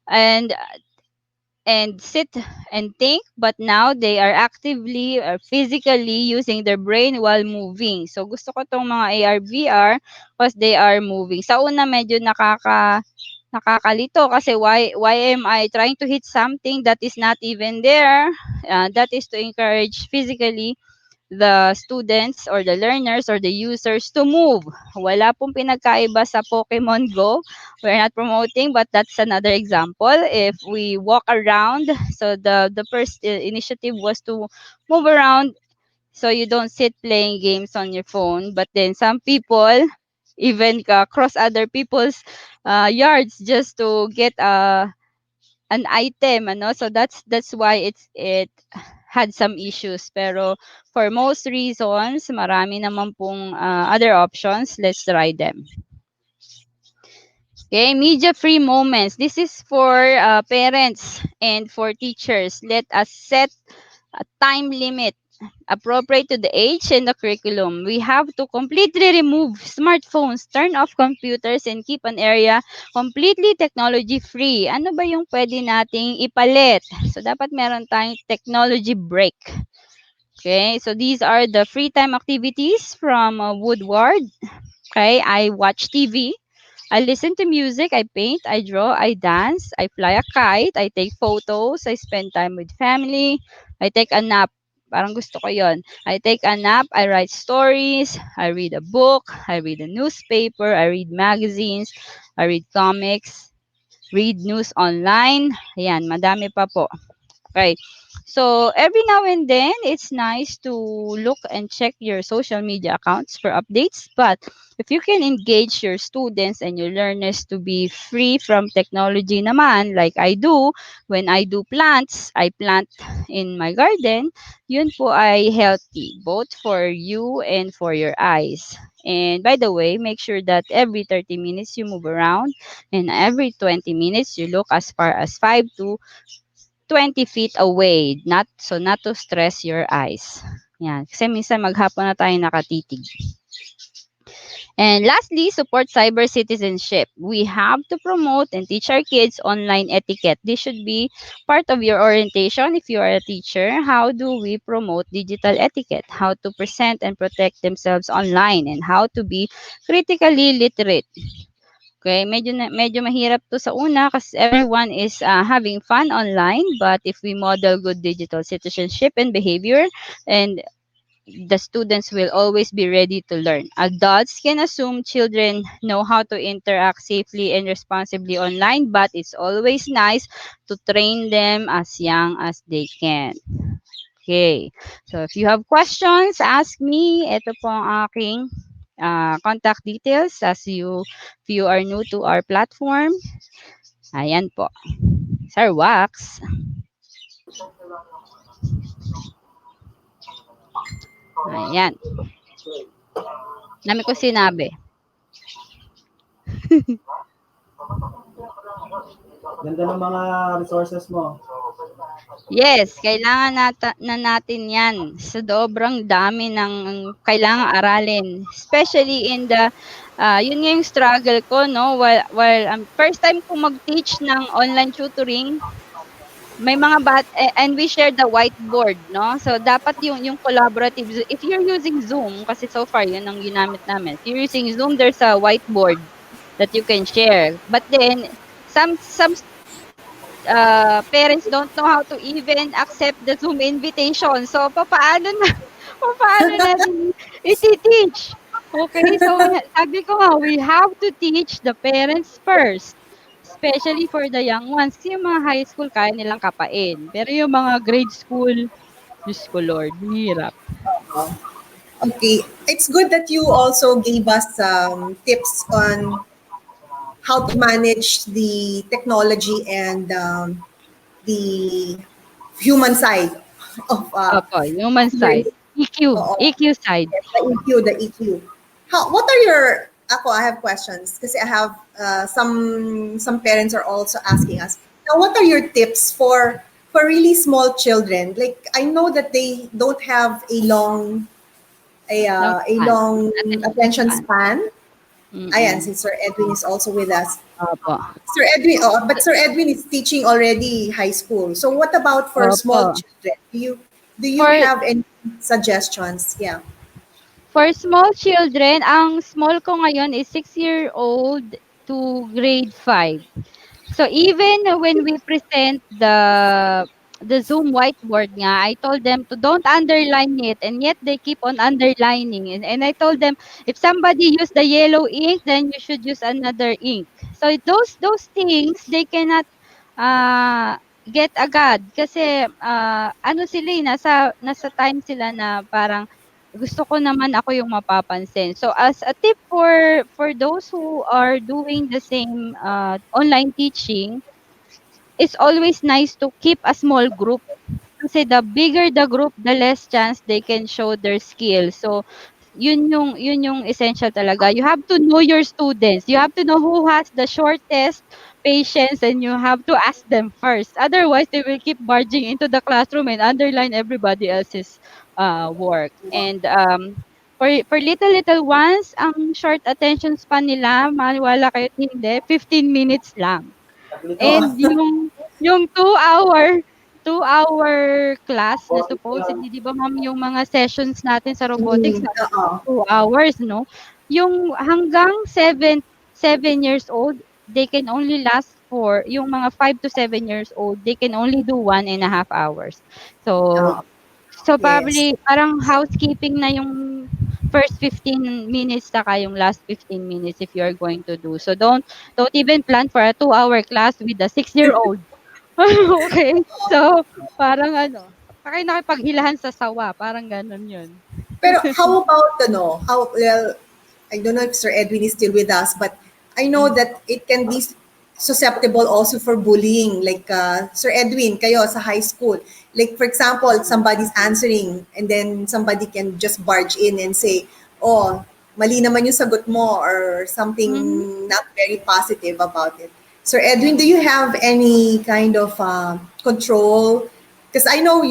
and sit and think, but now they are actively or physically using their brain while moving. So gusto ko tong mga AR VR because they are moving. Sa una medyo nakakalito kasi why am I trying to hit something that is not even there? That is to encourage physically the students or the learners or the users to move. Wala pong pinagkaiba sa Pokemon Go. We're not promoting, but that's another example. If we walk around, so the first initiative was to move around so you don't sit playing games on your phone. But then some people even cross other people's yards just to get an item, ano. So that's why it had some issues. Pero for most reasons, marami naman pong other options. Let's try them. Okay, media free moments. This is for parents and for teachers. Let us set a time limit appropriate to the age and the curriculum. We have to completely remove smartphones, turn off computers, and keep an area completely technology free. Ano ba yung pwede nating ipalit? So, dapat meron tayong technology break. Okay, so these are the free time activities from Woodward. Okay, I watch TV. I listen to music, I paint, I draw, I dance, I fly a kite, I take photos, I spend time with family, I take a nap. Parang gusto ko yon. I take a nap, I write stories, I read a book, I read a newspaper, I read magazines, I read comics, read news online. Ayan, madami pa po. Okay. So every now and then, it's nice to look and check your social media accounts for updates. But if you can engage your students and your learners to be free from technology naman, like I do, when I do plants, I plant in my garden, yun po ay healthy, both for you and for your eyes. And by the way, make sure that every 30 minutes you move around and every 20 minutes you look as far as 5 to 20 feet away. Not to stress your eyes. Yan. Kasi minsan maghapon na tayo nakatitig. And lastly, support cyber citizenship. We have to promote and teach our kids online etiquette. This should be part of your orientation if you are a teacher. How do we promote digital etiquette? How to present and protect themselves online and how to be critically literate. Okay, medyo mahirap 'to sa una kasi everyone is having fun online, but if we model good digital citizenship and behavior, and the students will always be ready to learn. Adults can assume children know how to interact safely and responsibly online, but it's always nice to train them as young as they can. Okay. So if you have questions, ask me. Ito po ang aking contact details if you are new to our platform. Ayan po. Sir Wax. Ayan. Dami ko sinabi. Ganda ng mga resources mo. Yes, kailangan na natin yan. Sobrang dami ng kailangang aralin. Especially in the, yun nga yung struggle ko, no? While first time ko mag-teach ng online tutoring, may mga and we share the whiteboard, no? So, dapat yung collaborative, if you're using Zoom, kasi so far, yun ang ginamit namin. If you're using Zoom, there's a whiteboard that you can share. But then, some parents don't know how to even accept the Zoom invitation. So, paano natin iti-teach? Okay, so sabi ko nga, we have to teach the parents first. Especially for the young ones. Kasi yung mga high school, kaya nilang kapain. Pero yung mga grade school, Diyos ko Lord, hirap. Okay, it's good that you also gave us tips on how to manage the technology and the human side of Opo, human side. learning. EQ, Oo. EQ side. The EQ. What are your? I have questions because I have some parents are also asking us now. What are your tips for really small children? Like I know that they don't have a long attention span. Ayan, si Sir Edwin is also with us. Opo. Sir Edwin, but Sir Edwin is teaching already high school. So what about for small Opo. children? Do you have any suggestions? Yeah. For small children, ang small ko ngayon is 6-year-old to grade 5. So even when we present the Zoom whiteboard nga, I told them to don't underline it, and yet they keep on underlining. And I told them, if somebody use the yellow ink, then you should use another ink. So those things, they cannot get agad. Kasi ano sila nasa time sila na parang gusto ko naman ako yung mapapansin. So as a tip for those who are doing the same online teaching, it's always nice to keep a small group. Kasi the bigger the group, the less chance they can show their skill. So, yun yung essential talaga. You have to know your students. You have to know who has the shortest patience and you have to ask them first. Otherwise, they will keep barging into the classroom and underline everybody else's work. And for little ones, ang short attention span nila, maniwala kayo't hindi, 15 minutes lang. Naglito. And yung 2 hour class na supposedly, 'di ba ma'am, yung mga sessions natin sa robotics Mm, na oo. 2 hours, no? Yung hanggang 7 years old, they can only last for yung mga 5 to 7 years old, they can only do 1.5 hours. So, Oo. Yes. probably parang housekeeping na yung first 15 minutes saka yung last 15 minutes if you're going to do. So don't even plan for a 2-hour class with a 6-year-old. Okay. So parang parang nakipaghilahan sa sawa, parang gano'n 'yun. Pero how about well, I don't know if Sir Edwin is still with us, but I know that it can be susceptible also for bullying. Like Sir Edwin, kayo sa high school. Like for example, somebody's answering and then somebody can just barge in and say, oh, mali naman yung sagot mo or something Mhm. not very positive about it. Sir Edwin, do you have any kind of control? Because I know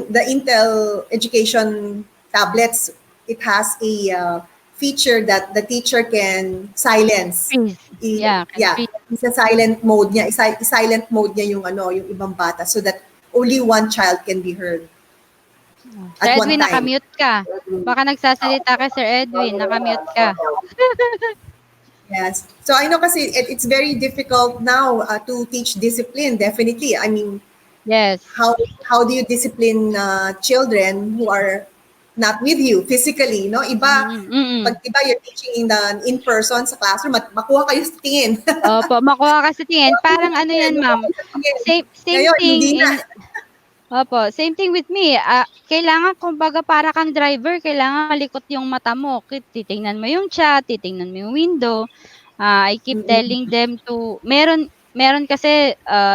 the Intel education tablets, it has a feature that the teacher can silence. Freeze. Yeah, can Yeah, freeze. sa silent mode niya, silent mode niya yung ibang bata so that only one child can be heard Sir at one Edwin, time. naka-mute ka. Baka nagsasalita ka, Sir Edwin, naka-mute ka. Yes. So I know kasi it's very difficult now to teach discipline, definitely. I mean, Yes. how do you discipline children who are not with you physically, no? Pag iba you're teaching in person sa classroom, makuha kayo sa tingin. Opo, makuha ka sa tingin. Parang ano yan, ma'am, same Ngayon, thing hindi in na. opo, same thing with me. Kailangan kumbaga para kang driver, kailangan malikot yung mata mo. Titingnan mo yung chat, titingnan mo yung window. I keep telling them to meron kasi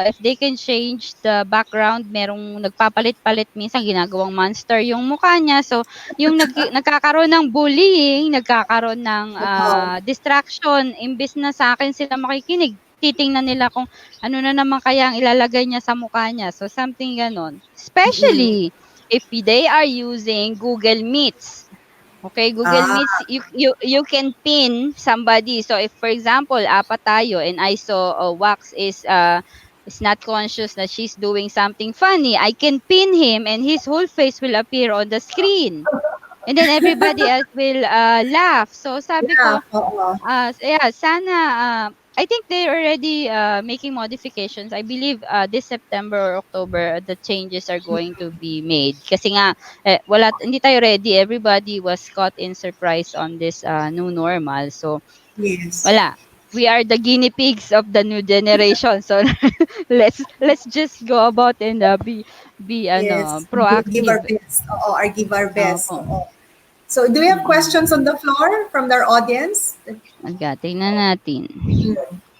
if they can change the background, merong nagpapalit-palit minsan ginagawang monster yung mukha niya. So, yung nagkakaroon ng bullying, nagkakaroon ng Oo. distraction, imbes na sa akin sila makikinig, titingnan nila kung ano na naman kaya ang ilalagay niya sa mukha niya. So, something ganon. Especially if they are using Google Meets. Okay, Google Ah, Meets, you can pin somebody. So if for example, apat tayo and I saw Wax is not conscious that she's doing something funny, I can pin him and his whole face will appear on the screen. And then everybody else will laugh. So sabi yeah. ko, Oo. yeah, sana I think they're already making modifications. I believe this September or October the changes are going to be made. Kasi nga hindi tayo ready. Everybody was caught in surprise on this new normal. So Yes. wala. We are the guinea pigs of the new generation. So let's just go about and be Yes. Give our proactive. best. Oo, or give our best. Opo. Oo. So, do we have Mm. questions on the floor from our audience? Tingnan natin.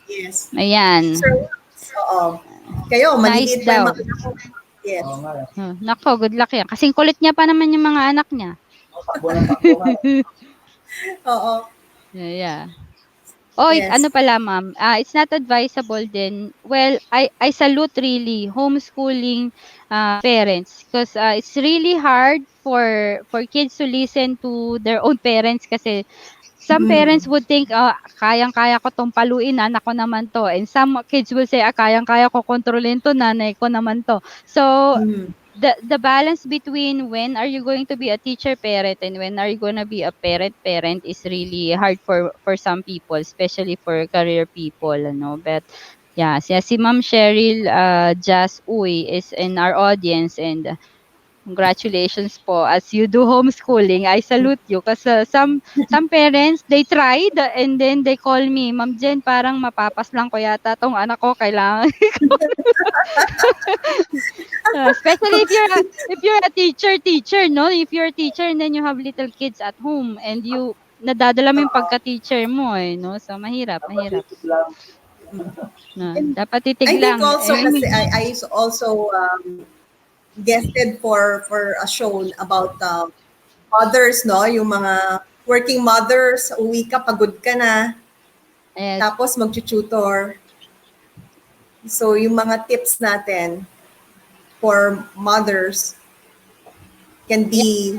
Yes. Ayan. Sir, oo. Kayo, Nice maliliit pa yung daw. mga Yes. Oo nga. Nako, good luck yan. Kasing kulit niya pa naman yung mga anak niya. Takbo ng takbo nga. Oo. Yeah. Oh, Yes. ano pala, ma'am? It's not advisable din. Well, I salute really homeschooling parents because it's really hard for kids to listen to their own parents kasi some parents would think, kayang-kaya ko tong paluin, anak ko naman to. And some kids will say, kayang-kaya ko kontrolin to, nanay ko naman to. So, the balance between when are you going to be a teacher parent and when are you going to be a parent is really hard for some people, especially for career people, but yeah, si Ma'am Cheryl Jazz Uy is in our audience and congratulations po as you do homeschooling. I salute you kasi some parents they tried and then they call me, Ma'am Jen, parang mapapas lang ko yata tong anak ko, kailangan Especially if you're a teacher, no? If you're a teacher and then you have little kids at home and nadadala mo yung pagka-teacher mo no? So mahirap, Dapat mahirap. titig lang. No, And dapat titig I think lang. also Eh, kasi I also guested for a show about mothers, no? Yung mga working mothers, uwi ka, pagod ka na, yes. tapos mag-tutor. So yung mga tips natin for mothers can be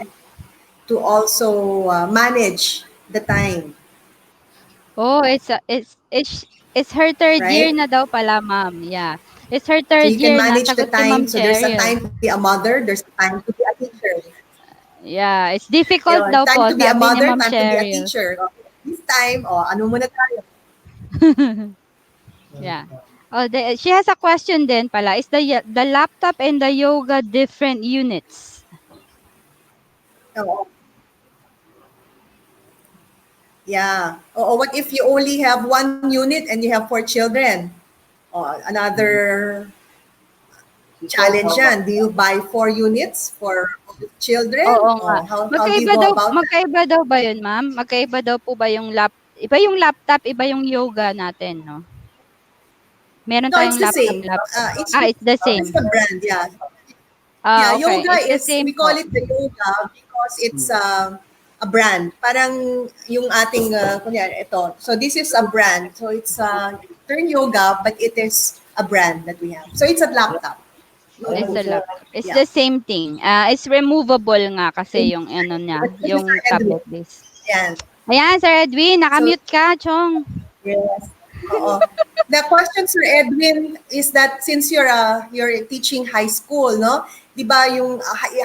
to also manage the time, Oh, it's her third year right? na daw pala, ma'am. Yeah. It's her So third you can year na, manage the sagot si Ma'am time. So there's a Cheryl. time to be a mother, there's a time to be a teacher. Yeah, it's difficult Yun, daw time po, to be a sabi ni mother, Ma'am time to be a Cheryl. teacher. Okay. This time, ano muna tayo? Yeah. Oh, she has a question din pala. Is the laptop and the yoga different units? Oo. Yeah. Oo, what if you only have one unit and you have 4 children? Another challenge yan. Do you buy 4 units for children? Oo nga. How do you go about that? Magkaiba daw ba yun, ma'am? Magkaiba daw po ba yung iba yung laptop, iba yung yoga natin, no? Meron No, it's tayong the same. laptop. It's the same. It's the brand, yeah. Ah, Yeah, okay. yoga It's the is, same we call po. it the yoga because it's a brand. Parang yung ating, kunyari, ito. So this is a brand. So it's turn yoga, but it is a brand that we have. So it's a laptop. It's a laptop. It's Yeah. the same thing. It's removable nga kasi yung ano niya, This is yung Sir tablet Edwin. base. Yan. Ayan, Sir Edwin, nakamute ka, Chong. Yes. Oo. The question, Sir Edwin, is that since you're teaching high school, no? 'Di ba yung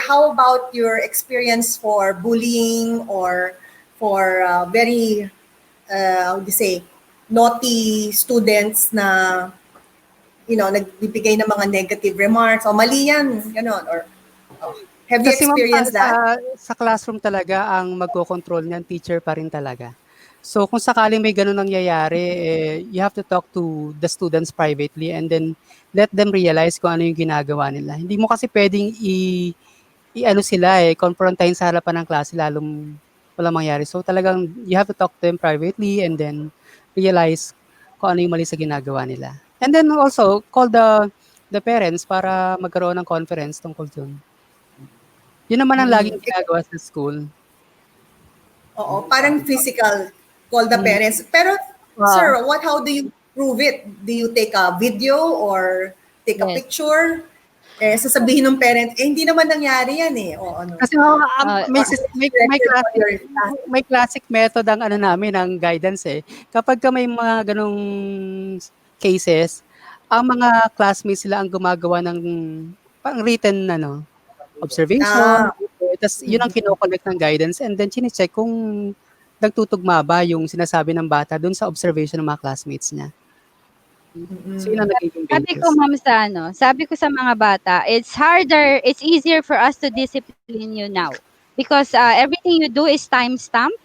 how about your experience for bullying or for very how do you say naughty students na nagbibigay ng mga negative remarks o mali yan, ganon, or have you Kasi ma'am, experienced that? sa classroom talaga ang magko-control niyan, teacher pa rin talaga. So kung sakaling may ganun nangyayari, you have to talk to the students privately and then let them realize kung ano yung ginagawa nila. Hindi mo kasi pwedeng i-ano sila confrontahin sa harapan ng klase lalong walang mangyari. So talagang you have to talk to them privately and then realize kung ano yung mali sa ginagawa nila. And then also call the parents para magkaroon ng conference tungkol dun. Yun naman ang laging ginagawa sa school. Oo, parang physical, call the parents. Pero, sir, how do you prove it? Do you take a video or take a Yes. picture? Sasabihin ng parent, hindi naman nangyari yan o ano. Kasi may classic method ang ano namin, ang guidance Kapag ka may mga ganong cases, ang mga classmates sila ang gumagawa ng pang written observation. Tapos yun ang kino-collect ng guidance and then chine-check kung nagtutugma ba yung sinasabi ng bata dun sa observation ng mga classmates niya. So yun ang nagiging basis. Sabi ko sa mga bata, it's easier for us to discipline you now. Because everything you do is timestamp.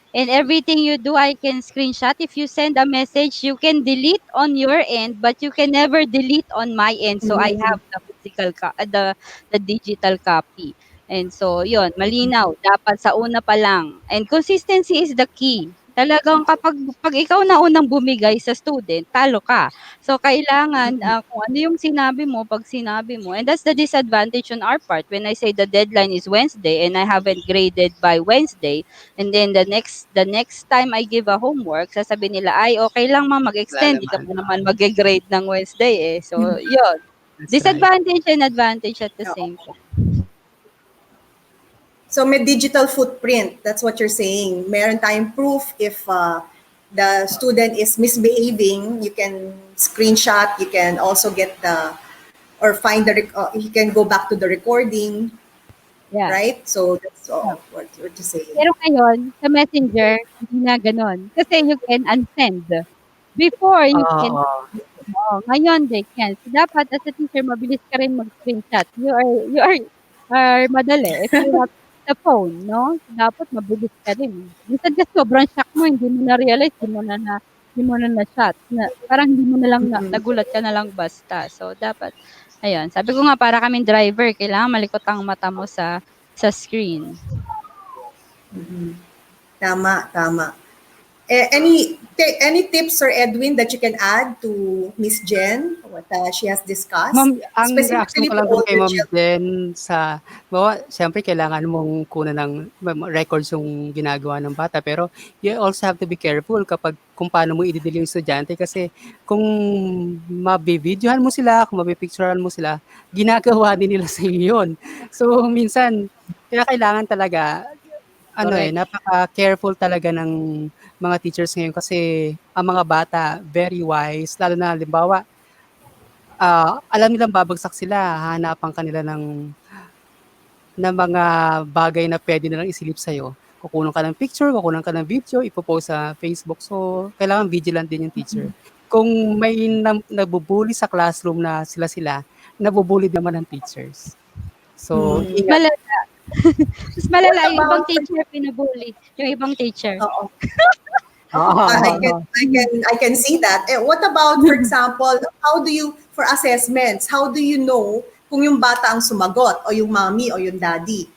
And everything you do, I can screenshot. If you send a message, you can delete on your end, but you can never delete on my end. So I have the physical, the digital copy. And so, yun, malinaw. Dapat sa una pa lang. And consistency is the key. Talagang pag ikaw na unang bumigay sa student, talo ka. So, kailangan kung ano yung sinabi mo, pag sinabi mo. And that's the disadvantage on our part. When I say the deadline is Wednesday and I haven't graded by Wednesday, and then the next time I give a homework, sasabihin nila, ay, okay lang ma, mag-extend. Di ka pa naman mag-grade ng Wednesday So, yun. Disadvantage and advantage at the same time. So may digital footprint, that's what you're saying. Meron tayong proof if the student is misbehaving, you can screenshot, you can also get find you can go back to the recording. Yeah. Right? So that's all what you're saying. Pero ngayon, sa Messenger, hindi na ganon. Kasi you can unsend. Before, you can... ngayon, they can. So, dapat, as a teacher, mabilis ka rin mag-screenshot. You are madali. If you have the phone, no? So, dapat mabilis ka rin. Minsan kasi sobrang shock mo, hindi mo na-realize, hindi di mo na na-shot. Parang hindi mo na lang, Mm. nagulat ka na lang basta. So, dapat, ayun. Sabi ko nga, para kaming driver, kailangan malikot ang mata mo sa screen. Mhm. Tama, tama. Any tips, Sir Edwin, that you can add to Miss Jen, what she has discussed? Ma'am, ang reaction Specifically ko for lang dun kay older Ma'am children. Jen sa siyempre kailangan mong kunan ng records yung ginagawa ng bata, pero you also have to be careful kung paano mo i-deal yung estudyante kasi kung mabi-videohan mo sila, kung mapi-picturean mo sila, ginagawa din nila sa iyo yun. So, minsan, kaya kailangan talaga, Correct. napaka-careful talaga ng mga teachers ngayon kasi ang mga bata, very wise, lalo na halimbawa, alam nilang babagsak sila, hahanapan ka nila ng mga bagay na pwede nilang isilip sa'yo. Kukunan ka ng picture, kukunan ka ng video, ipopost sa Facebook. So, kailangan vigilant din yung teacher. Kung may nabubuli sa classroom na sila, nabubuli naman ng teachers. So, Hmm. ingat. Malala. Mas malala, What yung ibang about- teacher pinabully. Yung ibang teacher. Oo. Ah, I can see that. What about, for example, for assessments, how do you know kung yung bata ang sumagot o yung mommy o yung daddy?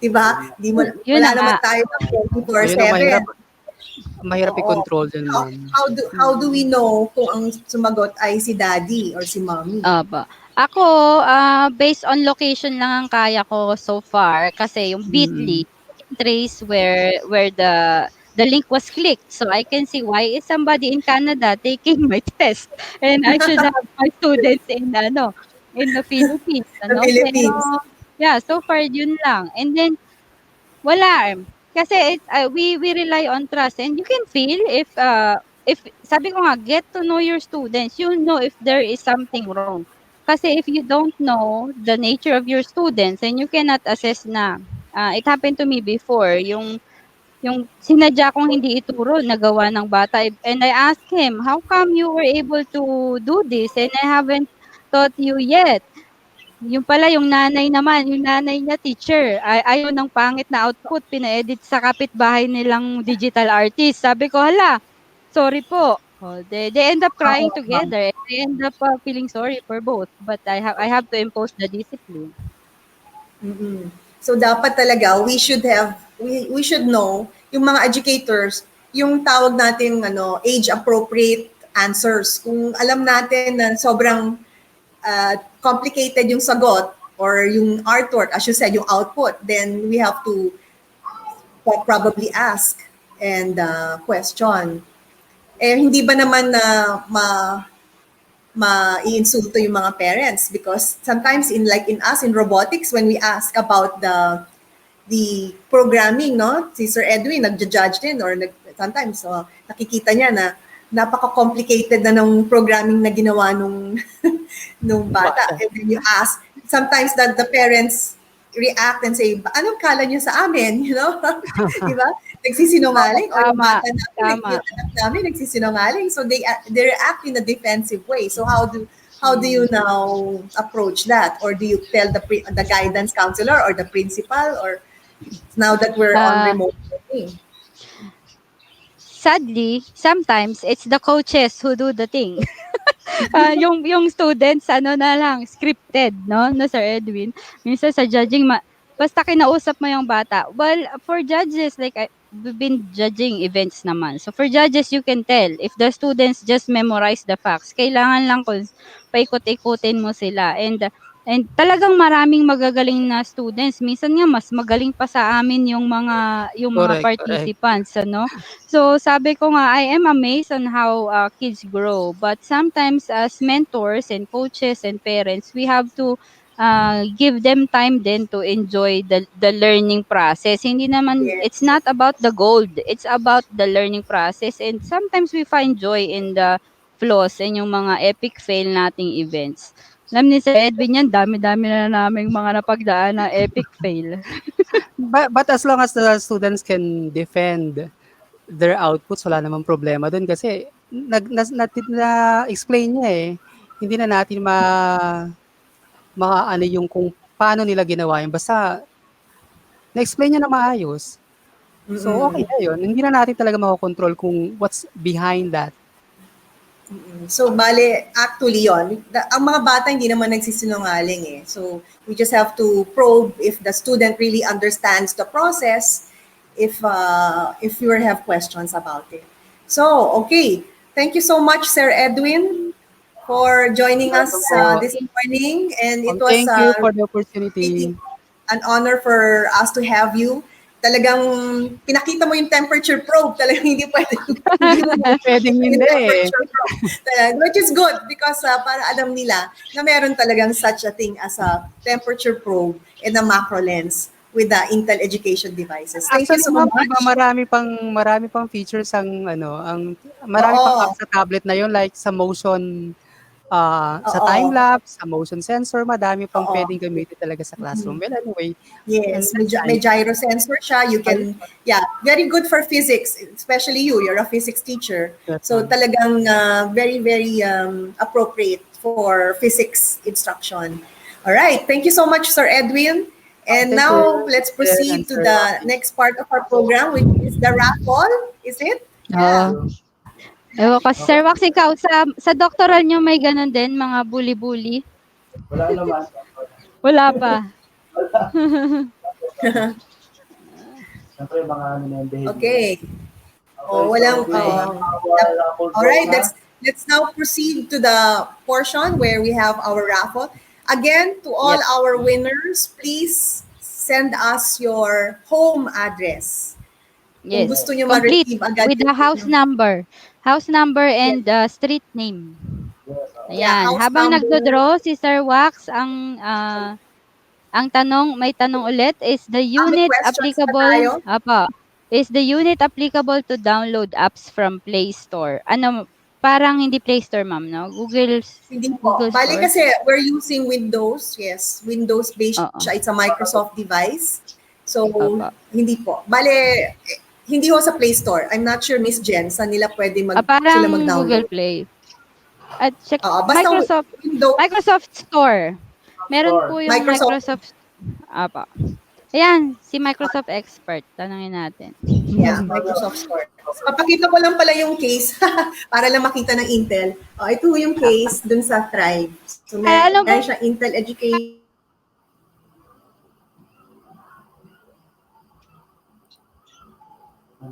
Diba? Yun Wala na naman nga. tayo ng Ayun ang 24/7. mahirap Oo. i-control dyan, ma'am. How do we know kung ang sumagot ay si daddy or si mommy? Opo. Ako, based on location lang ang kaya ko so far kasi yung Bitly, I can trace where the link was clicked. So I can see why is somebody in Canada taking my test and I should have my students in the Philippines, The Philippines. Pero yeah, so far yun lang. And then wala. Kasi we rely on trust and you can feel if sabi ko nga get to know your students, you'll know if there is something wrong. Kasi if you don't know the nature of your students and you cannot assess na it happened to me before yung sinadya kong hindi ituro nagawa ng bata and I asked him, how come you were able to do this and I haven't taught you yet? Yung pala, yung nanay naman, yung nanay niya teacher, ayaw ng pangit na output, pina-edit sa kapitbahay nilang digital artist. Sabi ko, hala, sorry po. Oh, they end up crying together. They end up feeling sorry for both. But I have to impose the discipline. Mm-mm. So dapat talaga we should know yung mga educators yung tawag nating age appropriate answers. Kung alam natin na sobrang complicated yung sagot or yung artwork, as you said, yung output, then we have to probably ask and question. Hindi ba naman na ma-iinsulto yung mga parents because sometimes in robotics when we ask about the programming, no, si Sir Edwin nagja-judge din or sometimes nakikita niya na napaka-complicated na ng programming na ginawa nung bata. And then you ask, sometimes that the parents react and say, anong kala niyo sa amin? You know? Di ba? Nagsisinungaling. Or yung Tama, bata namin, tama. yung anak namin, nagsisinungaling. So they react in a defensive way. So how do you now approach that? Or do you tell the guidance counselor or the principal or now that we're on remote learning? Sadly, sometimes it's the coaches who do the thing. Yung students na lang scripted no Sir Edwin. Minsan sa judging basta kinausap mo yung bata. Well, for judges like we've been judging events naman. So for judges you can tell if the students just memorize the facts. Kailangan lang paikot-ikutin mo sila and talagang maraming magagaling na students. Minsan nga mas magaling pa sa amin yung mga correct. participants So sabi ko nga, I am amazed on how kids grow. But sometimes as mentors and coaches and parents, we have to give them time then to enjoy the learning process. Hindi naman, Yes. it's not about the gold. It's about the learning process. And sometimes we find joy in the flaws and yung mga epic fail nating events. Alam ni Sir Edwin yan, dami-dami na naming mga napagdaan na epic fail. But as long as the students can defend their outputs, wala namang problema dun kasi na-explain niya eh. Hindi na natin makaano yung kung paano nila ginawa yun. Basta na-explain niya na maayos. So, okay na yun. Hindi na natin talaga makokontrol kung what's behind that. So, bale, actually yon, ang mga bata hindi naman nagsisinungaling eh. So, we just have to probe if the student really understands the process, if you have questions about it. So, okay. Thank you so much, Sir Edwin, for joining us this morning. And it was Thank you for the opportunity. really an honor for us to have you. Talagang pinakita mo yung temperature probe. Talagang hindi pwede. Hindi mo Pwedeng yung hindi eh. temperature probe. Which is good because para alam nila na meron talagang such a thing as a temperature probe and a macro lens with the Intel education devices. Thank you Actually, so ma'am, much. diba, marami pang features marami pang apps sa tablet na yun, like sa motion, sa time lapse, sa motion sensor, madami pang pwedeng gamitin talaga sa classroom. Well, anyway, Yes, may gyro sensor siya. You can, very good for physics, especially you. You're a physics teacher. Yes, So ma'am. talagang very, very appropriate for physics instruction. All right. Thank you so much, Sir Edwin. And Thank now you, let's Sir proceed and to Sir the Rocky. next part of our program, which is the raffle. Is it? Oo. Ewan ko, Sir Wax, ikaw, sa doctoral nyo may ganun din, mga bully-bully? Wala naman. Wala pa. Siyempre, mga ano na yung behavior. Okay. Okay, Walang. so we have our raffle All right. draw na. Let's now proceed to the portion where we have our raffle. Again, to all Yes. our winners, please send us your home address. Kung Yes. gusto nyo Complete ma-receive agad with the yung- house number. House number and street name. Yes, Yeah, Ayan. house Habang number. nagdodraw si Sir Wax, ang tanong, may tanong ulit, is the May unit questions pa tayo? applicable, is the unit applicable to download apps from Play Store? Ano, parang hindi Play Store, ma'am, no? Hindi po. Google Bali Store. kasi we're using Windows. Yes, Windows-based Oo. siya. It's a Microsoft device. So, Opo. hindi po. Bali, hindi ho sa Play Store. I'm not sure, Miss Jen, saan nila pwede Parang sila Google mag-download. Play. At check Basta Windows. Microsoft Store. Meron Store. po yung Microsoft. Apa. Ayan, si Microsoft expert. Tanungin natin. Yeah, Microsoft Store. So, papakita ko lang pala yung case para lang makita ng Intel. Ito yung case dun sa Thrive. So, alam mo- meron siya Intel Education.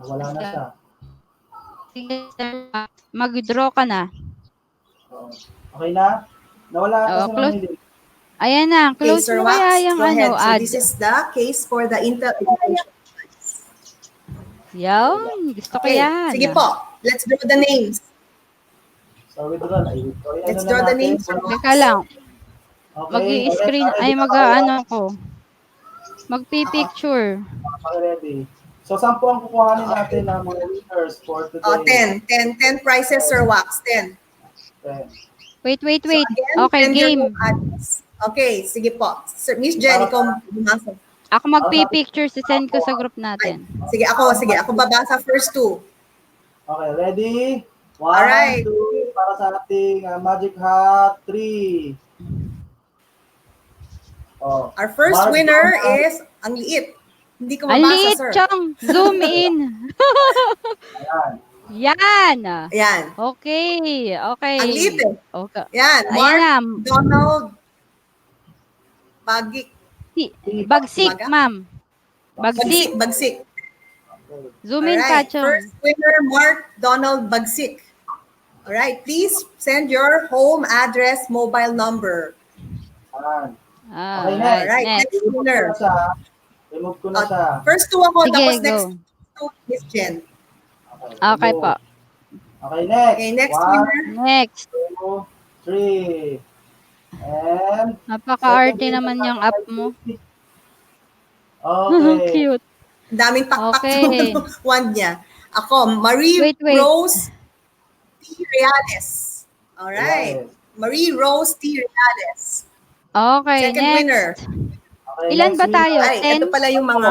wala na siya. Sige, Sir Wax, mag-draw ka na. Oo. Okay na? Nawala Oo, kasi close. naman Ayan na, close Sir mo Wax, kaya yung go ahead. So, ad. this is the case for the Intel Education. Yan, gusto ko Okay, yan. sige po. Let's draw the names. So, withdraw. Ay, withdraw. Ano Let's na draw the natin? names. Teka lang, Okay. mag-i-screen, Ready ay na mag-ano ko. Magpi-picture. Okay, ready. So, 10 ang kukuhanin natin ng mga winners for today. 10 prizes, Sir Wax. 10. 10. Wait. So again, Okay, send your game. home address. Okay, sige po. Sir, Miss Jen, ikaw bumasa. Ako magpi-picture, send ko sa group natin. Sige, ako babasa first two. Okay, ready? 1, Alright. 2, para sa ating Magic Hat, 3. Oh, Our first Mark winner Donald. is, ang liit. Hindi ko Ang mabasa, liit, sir. Chong. Zoom in. Ayan. Yan. Ayan. Okay. Ang liit eh. Okay. Ayan, Ayan Mark na. Donald Bagik. Bagsik, Baga? ma'am. Bagsik. Bagsik. Okay. Zoom in ka, Alright, Chong. first winner, Mark Donald Bagsik. Alright, please send your home address, mobile number. Ayan. Alright, Alright, next. next winner. Remove ko na siya. First two ako, Sige, tapos go. next two, Miss Jen. Okay remove. po. Okay, next. Okay, next 1, winner. Next. 2, 3. And Napaka-arte naman yung app mo. Okay. Cute. Ang daming pakpak Okay. yung wand niya. Ako, Marie Wait. Rose T. Reales. Alright. Yes. Marie Rose T. Reales. Okay, Second next. winner. Okay, Ilan next ba winner. tayo? Ay, ito 10? pala yung mga...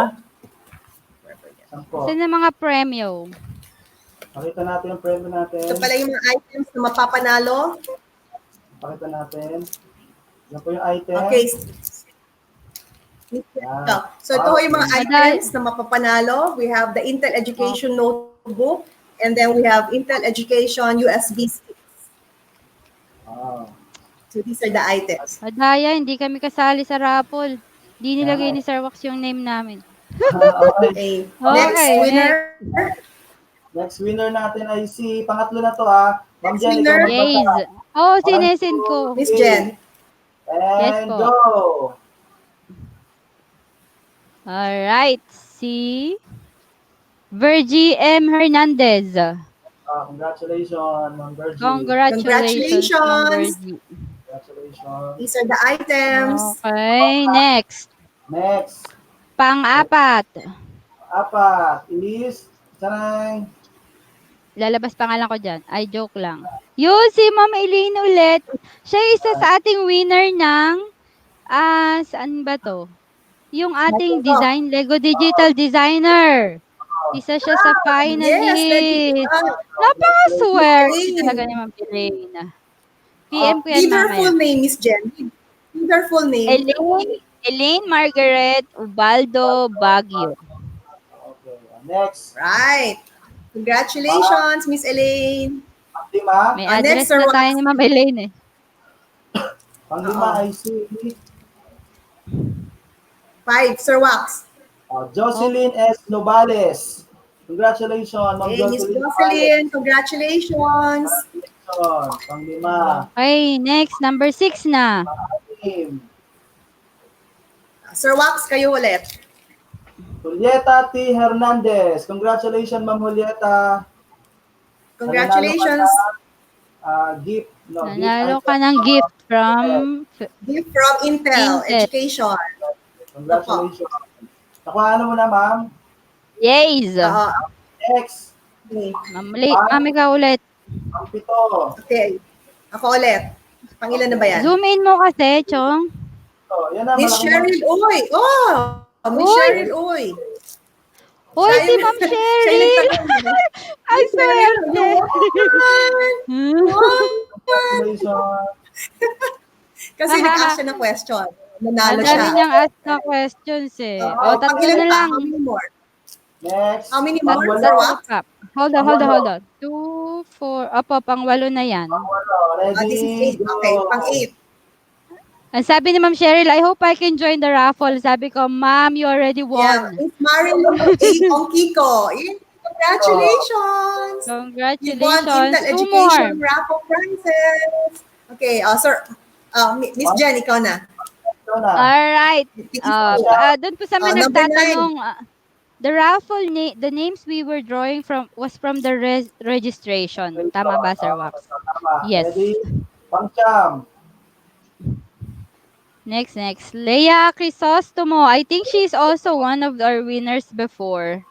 Sampo. Saan yung mga premyo? Pakita natin yung premyo natin. Ito pala yung mga items na mapapanalo. Pakita natin. Yan po yung item. Okay. So ito ho yung mga Okay. items na mapapanalo. We have the Intel Education Notebook, and then we have Intel Education USB sticks. Ah. So these are the items. Madaya, hindi kami kasali sa raffle. Di nilagay Yeah. ni Sir Wax yung name namin. Okay. Okay. Next Okay, winner. Next winner natin ay si pangatlo na to ha. Ma'am Next Jen, winner. ikaw magbasa. Yes. Oh, One, sinesin two, ko. Miss Jen. Yes And po. go! Alright. Si Virgie M. Hernandez. Congratulations, Ma'am Virgie. Congratulations, Ma'am Congratulations. Virgie. Congratulations. These are the items. Okay, next. Next, Pang-apat. apat, Elise, Sanay. Lalabas pangalan ko dyan. Ay, joke lang. Yun, si Ma'am Eileen ulit. Siya isa sa ating winner ng, saan ba to? Yung ating design, Lego Digital Designer. Isa siya sa Yes, finalist. Napaka-swerte talaga ni Ma'am Eileen. PM ko yan give her mamaya. full name, Miss Jen. Give her full name. Elaine Margaret Ubaldo Baguio. Okay, next, Right. Congratulations, Miss Elaine. panglima. May Next, address Sir na tayo Wax. ni Ma'am Elaine eh. Panglima Oo. ay si 5, Sir Wax. Jocelyn S. Nobales. Congratulations, Ma'am Hey, Miss Jocelyn. Jocelyn, congratulations. Congratulations. Panglima. Okay, next, number 6 na. Team. Sir Wax, kayo ulit. Julieta T. Hernandez. Congratulations, Ma'am Julieta. Congratulations. Gift. No, Nanalo gift ka item ng gift from Gift from Intel Intel. Education. Congratulations. Nakuha mo na, ma'am. Yays. Next, Okay. Ma'am, ikaw ulit. ang pito. Okay. Ako ulit. Pangilan na ba yan? Zoom in mo kasi, Chong. So, yan na, Miss malaking- Cheryl Uy. Oh! Miss Uy! Cheryl Uy. Hoy, si Ma'am Siya Cheryl! yung nagtanong. Ang swerte! Congratulations. Kasi nag-ask siya ng question. Nanalo Ang siya. dami niyang ask na questions eh. O, tatlo Pangilan na pa? lang. How many more? Next. How many Pang more, walo. Sir Wax? Up. Hold on. 2, 4, opo, pang 8 na yan. Pang walo. This is Ready, 8. go. Okay, pang 8. Ang sabi ni Ma'am Cheryl, I hope I can join the raffle. Sabi ko, Ma'am, you already Yeah. won. Miss Marilyn A. Ongkiko. Congratulations. You won Congratulations. Intel 2 Education more. raffle prizes. Okay, sir. Miss Jen, ikaw na. Ito na. Alright. Doon po sa mga Number nagtatanong, the raffle, the names we were drawing from was from the registration. Tama ba, Sir Wax? Tama. Yes. Ready? Pang-cham. Next. Leia Crisostomo. I think she's also one of our winners before.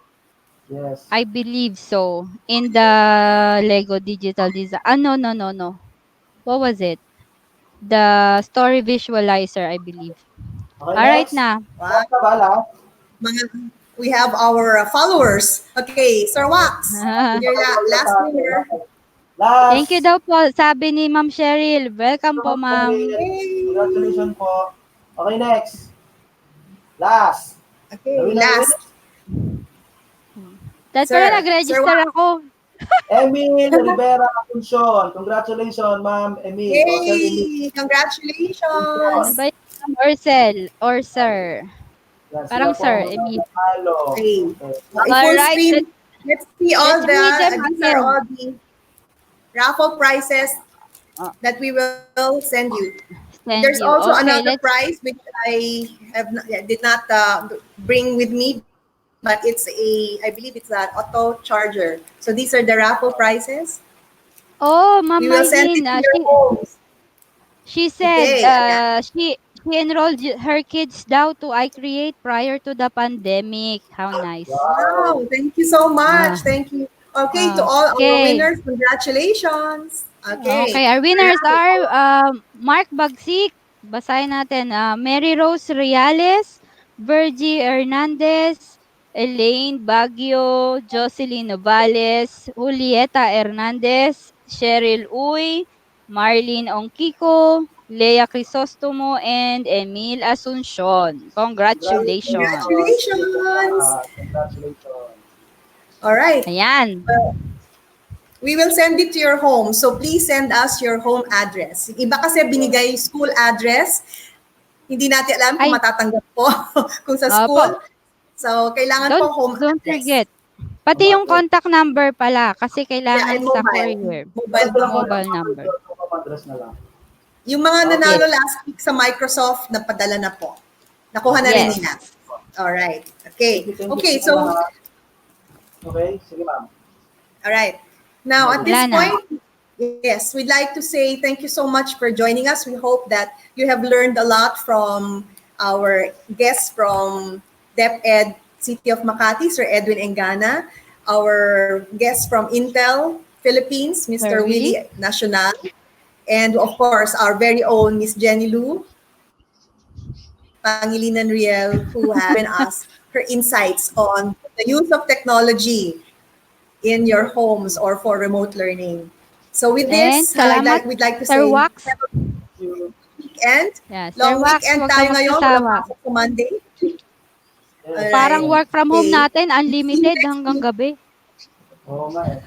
Yes. I believe so. In the Lego Digital Design. No. What was it? The story visualizer, I believe. Okay, Alright next. na. Last na ba, last? We have our followers. Okay, Sir Wax. Your last winner. Last. Thank you daw po. Sabi ni Ma'am Cheryl. Welcome po, Ma'am. Congratulations po. Okay, next. Last. Okay, last. Dahil Sir, pala nag-register Sir ako. Emil Rivera Asuncion. Congratulations, Ma'am Emil. O, Sir Emil. Yay! Congratulations. Ano ba yun? Or sir? Yan, Parang sila po Sir ang Emil. nanalo. Okay. Okay. Full Alright, screen. Let's see all let's read them these are again. all the raffle prizes Ah. that we will send you. Thank There's you. also Okay, another let's- prize which I did not bring with me, but I believe it's an auto charger. So these are the raffle prizes. Oh, Ma'am We will send it Maylene. to your homes. She said Okay, she enrolled her kids daw to iCreate prior to the pandemic. How nice. Wow, thank you so much. Ah. Thank you. Okay, to all our Okay. winners, congratulations. Okay, our winners are Mark Bagsik, basahin natin, Mary Rose Reales, Virgie Hernandez, Elaine Baguio, Jocelyn Novales, Julieta Hernandez, Cheryl Uy, Marlene Ongkiko, Lea Crisostomo, and Emil Asuncion. Congratulations! Congratulations! Congratulations. All right. Ayan. We will send it to your home. So please send us your home address. Iba kasi binigay school address. Hindi natin alam kung Ay. matatanggap po kung sa Opo. school. So kailangan po home Don't address. forget. Pati yung contact number pala kasi Yeah, kailangan and sa mobile. courier. Mobile number. Address na lang. Yung mga nanalo last week sa Microsoft, napadala na po. Nakuha na rin Yes. nila. Alright. Okay. Thank you Okay, sa so, mga- Okay, sige ma'am. alright. Now, at this Wala na. point, yes, we'd like to say thank you so much for joining us. We hope that you have learned a lot from our guests from DepEd City of Makati, Sir Edwin Engana, our guest from Intel Philippines, Mr. Willie. Willie Nacional, and of course, our very own Miss Jenny Lu Pangilinan Riel, who has given us her insights on the use of technology in your homes or for remote learning. So with this, And salamat, we'd like to Sir say Wax. have a weekend. Yeah, Sir Long Wax, weekend huwag tayo kang ngayon. magsasawa. Walang pasok sa Monday. Alright. Parang work from home Okay. natin, unlimited hanggang gabi. Oo nga eh.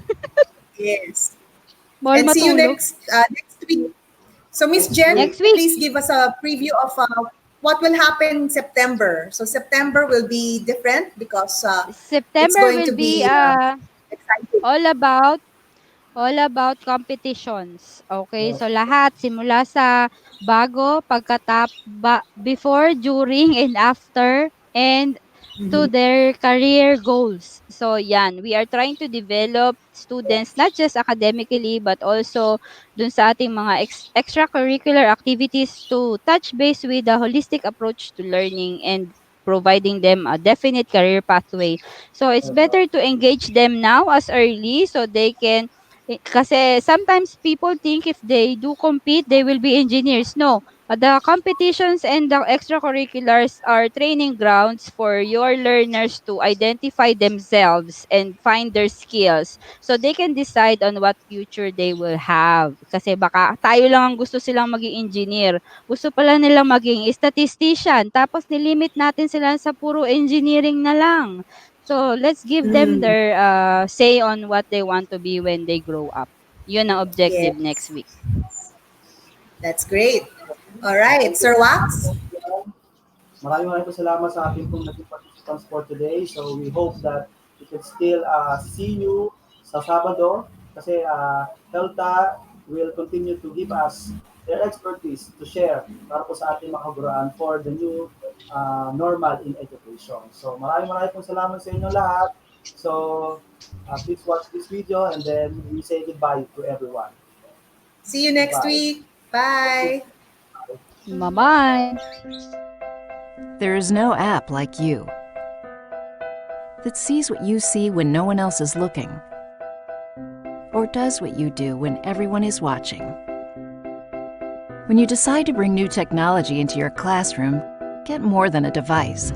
Yes. Bawal And see you matulog. next week. So Miss Jen, Next week. please give us a preview of what will happen in September. So September will be different because September going will to be be, exciting. all about competitions. Okay, so lahat simula sa bago, before, during, and after, and to their career goals. So yan, we are trying to develop students not just academically but also dun sa ating mga extracurricular activities to touch base with a holistic approach to learning and providing them a definite career pathway. So it's better to engage them now as early so they can kasi sometimes people think if they do compete, they will be engineers. No, the competitions and the extracurriculars are training grounds for your learners to identify themselves and find their skills so they can decide on what future they will have. Kasi baka tayo lang ang gusto silang maging engineer. Gusto pala nilang maging statistician. Tapos nilimit natin sila sa puro engineering na lang. So let's give them their say on what they want to be when they grow up. Yun ang objective Yes. next week. That's great. All right, Sir Wax. Maraming salamat sa ating pong naging participants for today. So we hope that we can still see you sa Sabado kasi Helta will continue to give us their expertise to share para po sa ating mga kaguruan for the new normal in education. So maraming pong salamat sa inyo lahat. So please watch this video and then we say goodbye to everyone. See you next Bye. week. Bye. Bye-bye! There is no app like you that sees what you see when no one else is looking, or does what you do when everyone is watching. When you decide to bring new technology into your classroom, get more than a device.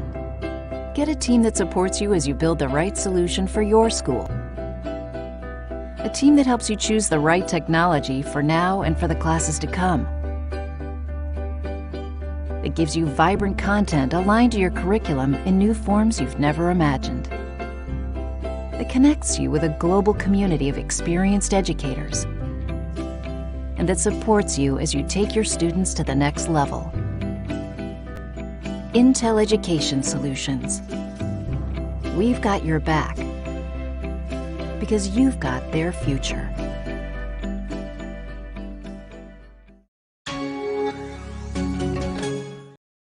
Get a team that supports you as you build the right solution for your school. A team that helps you choose the right technology for now and for the classes to come. It gives you vibrant content aligned to your curriculum in new forms you've never imagined. It connects you with a global community of experienced educators. And that supports you as you take your students to the next level. Intel Education Solutions. We've got your back because you've got their future.